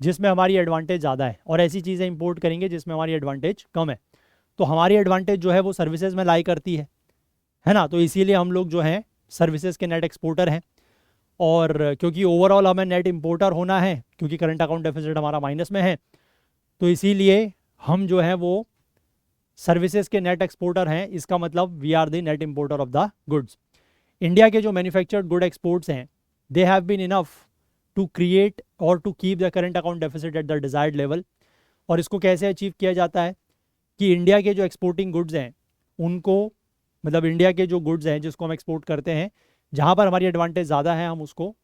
जिसमें हमारी एडवांटेज ज़्यादा है और ऐसी चीज़ें इंपोर्ट करेंगे जिसमें हमारी एडवांटेज कम है। तो हमारी एडवांटेज जो है वो सर्विसेज में लाई करती है ना, तो इसीलिए हम लोग जो हैं सर्विसेज के नेट एक्सपोर्टर हैं। और क्योंकि ओवरऑल हमें नेट इंपोर्टर होना है, क्योंकि करंट अकाउंट डेफिसिट हमारा माइनस में है, तो इसीलिए हम जो है वो सर्विसेज के नेट एक्सपोर्टर हैं। इसका मतलब we are the net importer of the goods. India के जो मैन्युफैक्चर्ड गुड एक्सपोर्ट्स हैं they have been enough to create और to keep the current account deficit at the desired level. और इसको कैसे अचीव किया जाता है कि इंडिया के जो एक्सपोर्टिंग गुड्स हैं उनको, मतलब इंडिया के जो गुड्स हैं जिसको हम एक्सपोर्ट करते हैं, जहाँ पर हमारी एडवांटेज ज़्यादा है हम उसको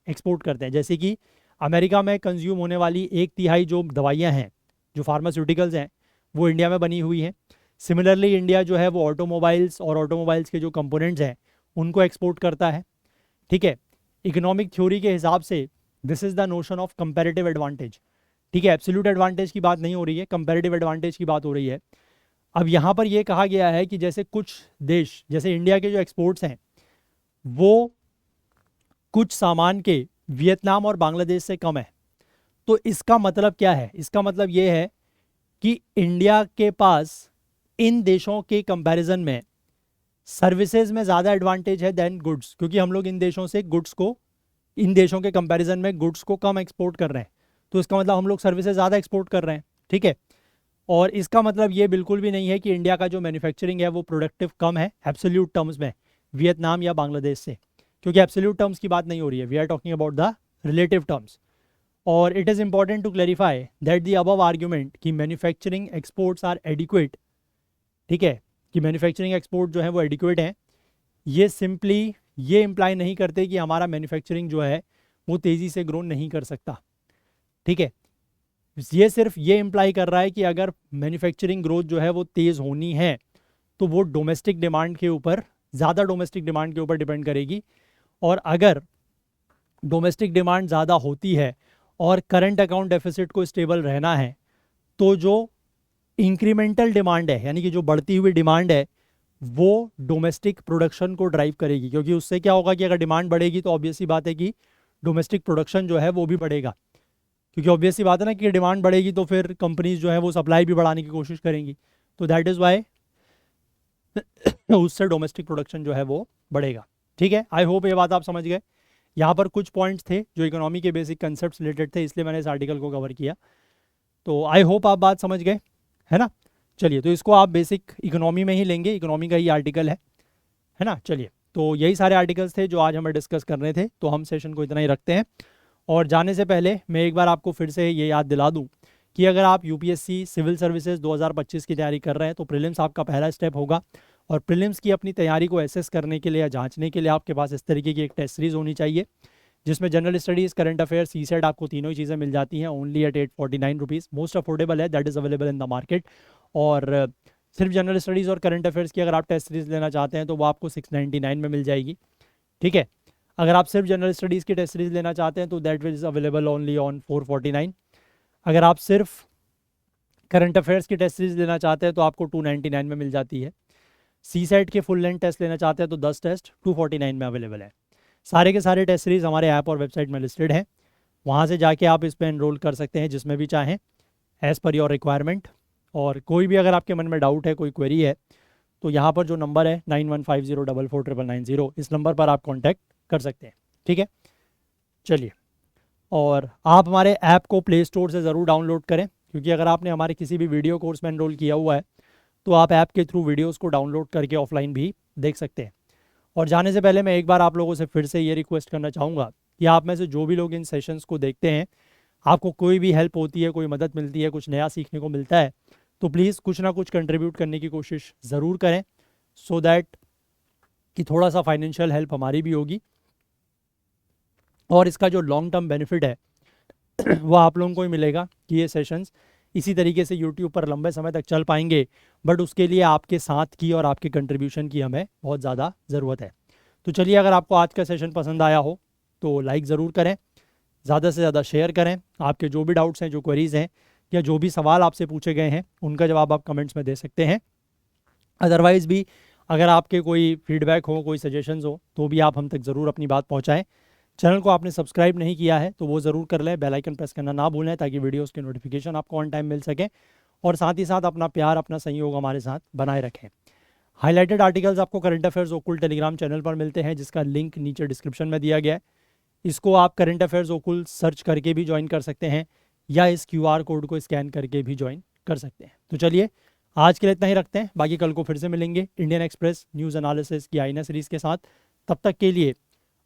एक्सपोर्ट करते हैं। जैसे कि अमेरिका में कंज्यूम होने वाली 1/3 जो दवाइयाँ हैं, जो फार्मास्यूटिकल्स हैं, वो इंडिया में बनी हुई हैं। सिमिलरली इंडिया जो है वो ऑटोमोबाइल्स और ऑटोमोबाइल्स के जो कंपोनेंट्स हैं उनको एक्सपोर्ट करता है, ठीक है। इकोनॉमिक थ्योरी के हिसाब से this is the notion of comparative advantage, ठीक है। एब्सोल्यूट एडवांटेज की बात नहीं हो रही है, कंपैरेटिव एडवांटेज की बात हो रही है। अब यहाँ पर ये कहा गया है कि जैसे कुछ देश, जैसे इंडिया के जो एक्सपोर्ट्स हैं वो कुछ सामान के वियतनाम और बांग्लादेश से कम है। तो इसका मतलब क्या है, इसका मतलब ये है कि इंडिया के पास इन देशों के कंपैरिजन में सर्विसेज में ज़्यादा एडवांटेज है देन गुड्स, क्योंकि हम लोग इन देशों से गुड्स को, इन देशों के कंपैरिजन में गुड्स को कम एक्सपोर्ट कर रहे हैं। तो इसका मतलब हम लोग सर्विसेज ज़्यादा एक्सपोर्ट कर रहे हैं, ठीक है। और इसका मतलब ये बिल्कुल भी नहीं है कि इंडिया का जो मैन्युफैक्चरिंग है वो प्रोडक्टिव कम है एब्सोल्यूट टर्म्स में वियतनाम या बांग्लादेश से, क्योंकि एब्सोल्यूट टर्म्स की बात नहीं हो रही है, we are talking about the relative terms. और it is important to clarify that the above argument कि मैन्युफैक्चरिंग एक्सपोर्ट्स आर एडिक्वेट, ठीक है, कि मैन्युफैक्चरिंग एक्सपोर्ट जो है वो एडिक्वेट हैं, ये सिंपली ये इम्प्लाई नहीं करते कि हमारा मैन्युफैक्चरिंग जो है वो तेज़ी से ग्रो नहीं कर सकता, ठीक है। ये सिर्फ ये इम्प्लाई कर रहा है कि अगर मैन्युफैक्चरिंग ग्रोथ जो है वो तेज़ होनी है तो वो डोमेस्टिक डिमांड के ऊपर, ज़्यादा डोमेस्टिक डिमांड के ऊपर डिपेंड करेगी। और अगर डोमेस्टिक डिमांड ज़्यादा होती है और करंट अकाउंट डेफिसिट को स्टेबल रहना है, तो जो इंक्रीमेंटल डिमांड है, यानी कि जो बढ़ती हुई डिमांड है, वो डोमेस्टिक प्रोडक्शन को ड्राइव करेगी। क्योंकि उससे क्या होगा कि अगर डिमांड बढ़ेगी तो ऑब्वियस सी बात है कि डोमेस्टिक प्रोडक्शन जो है वो भी बढ़ेगा, क्योंकि ऑब्वियस सी बात है ना कि डिमांड बढ़ेगी तो फिर कंपनीज जो है वो सप्लाई भी बढ़ाने की कोशिश करेंगी, तो दैट इज़ वाई उससे डोमेस्टिक प्रोडक्शन जो है वो बढ़ेगा। ठीक है, आई होप ये बात आप समझ गए। यहाँ पर कुछ पॉइंट्स थे जो इकोनॉमी के बेसिक कंसेप्ट रिलेटेड थे, इसलिए मैंने इस आर्टिकल को कवर किया। तो आई होप आप बात समझ गए, है ना। चलिए, तो इसको आप बेसिक इकोनॉमी में ही लेंगे, इकोनॉमी का ही आर्टिकल है ना। चलिए, तो यही सारे आर्टिकल्स थे जो आज हमें डिस्कस करने थे, तो हम सेशन को इतना ही रखते हैं। और जाने से पहले मैं एक बार आपको फिर से ये याद दिला दूं कि अगर आप यूपीएससी सिविल सर्विसेज 2025 की तैयारी कर रहे हैं तो प्रीलिम्स आपका पहला स्टेप होगा। और प्रीलिम्स की अपनी तैयारी को एसेस करने के लिए या जांचने के लिए आपके पास इस तरीके की एक टेस्ट सीरीज़ होनी चाहिए, जिसमें general studies, current affair, CSAT, आपको तीनों ही चीज़ें मिल जाती हैं only at 849 rupees. Most affordable है, that is available in the market. और सिर्फ जनरल स्टडीज़ और करंट अफेयर्स की अगर आप टेस्ट सीरीज़ लेना चाहते हैं तो वो आपको 699 में मिल जाएगी। ठीक है, अगर आप सिर्फ जनरल स्टडीज़ की टेस्ट सीरीज़ लेना चाहते हैं तो that is available only on 449। अगर आप सिर्फ करंट अफेयर्स की टेस्ट सीरीज़ लेना चाहते हैं तो आपको 299 में मिल जाती है। सी सेट के फुल लेंथ टेस्ट लेना चाहते हैं तो 10 टेस्ट 249 में अवेलेबल है। सारे के सारे टेस्ट सीरीज़ हमारे ऐप और वेबसाइट में लिस्टेड है, वहाँ से जाके आप इस पर एनरोल कर सकते हैं जिसमें भी चाहें, एज़ पर योर रिक्वायरमेंट। और कोई भी अगर आपके मन में डाउट है, कोई क्वेरी है, तो यहाँ पर जो नंबर है 9150449990, इस नंबर पर आप कॉन्टैक्ट कर सकते हैं। ठीक है, चलिए, और आप हमारे ऐप को प्ले स्टोर से ज़रूर डाउनलोड करें, क्योंकि अगर आपने हमारे किसी भी वीडियो कोर्स में एनरोल किया हुआ है तो आप ऐप के थ्रू वीडियोस को डाउनलोड करके ऑफलाइन भी देख सकते हैं। और जाने से पहले मैं एक बार आप लोगों से फिर से ये रिक्वेस्ट करना चाहूँगा कि आप में से जो भी लोग इन सेशंस को देखते हैं, आपको कोई भी हेल्प होती है, कोई मदद मिलती है, कुछ नया सीखने को मिलता है, तो प्लीज़ कुछ ना कुछ कंट्रीब्यूट करने की कोशिश ज़रूर करें, सो दैट कि थोड़ा सा फाइनेंशियल हेल्प हमारी भी होगी और इसका जो लॉन्ग टर्म बेनिफिट है वो आप लोगों को ही मिलेगा कि ये सेशंस इसी तरीके से यूट्यूब पर लंबे समय तक चल पाएंगे। बट उसके लिए आपके साथ की और आपके कंट्रीब्यूशन की हमें बहुत ज़्यादा ज़रूरत है। तो चलिए, अगर आपको आज का सेशन पसंद आया हो तो लाइक ज़रूर करें, ज़्यादा से ज़्यादा शेयर करें। आपके जो भी डाउट्स हैं, जो क्वेरीज़ हैं, या जो भी सवाल आपसे पूछे गए हैं, उनका जवाब आप कमेंट्स में दे सकते हैं। अदरवाइज़ भी अगर आपके कोई फीडबैक हो, कोई सजेशंस हो, तो भी आप हम तक ज़रूर अपनी बात पहुँचाएँ। चैनल को आपने सब्सक्राइब नहीं किया है तो वो ज़रूर कर लें, बेल आइकन प्रेस करना ना भूलें ताकि वीडियोस के नोटिफिकेशन आपको ऑन टाइम मिल सके। और साथ ही साथ अपना प्यार, अपना सहयोग हमारे साथ बनाए रखें। हाईलाइटेड आर्टिकल्स आपको करंट अफेयर्स ओकुल टेलीग्राम चैनल पर मिलते हैं, जिसका लिंक नीचे डिस्क्रिप्शन में दिया गया है। इसको आप करंट अफेयर्स ओकुल सर्च करके भी ज्वाइन कर सकते हैं, या इस QR कोड को स्कैन करके भी ज्वाइन कर सकते हैं। तो चलिए, आज के लिए इतना ही रखते हैं, बाकी कल को फिर से मिलेंगे इंडियन एक्सप्रेस न्यूज़ एनालिसिस की आईना सीरीज़ के साथ। तब तक के लिए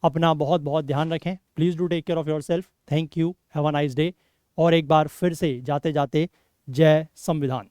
अपना बहुत बहुत ध्यान रखें। Please do take care of yourself. Thank you, have a nice day. और एक बार फिर से जाते जाते जय संविधान।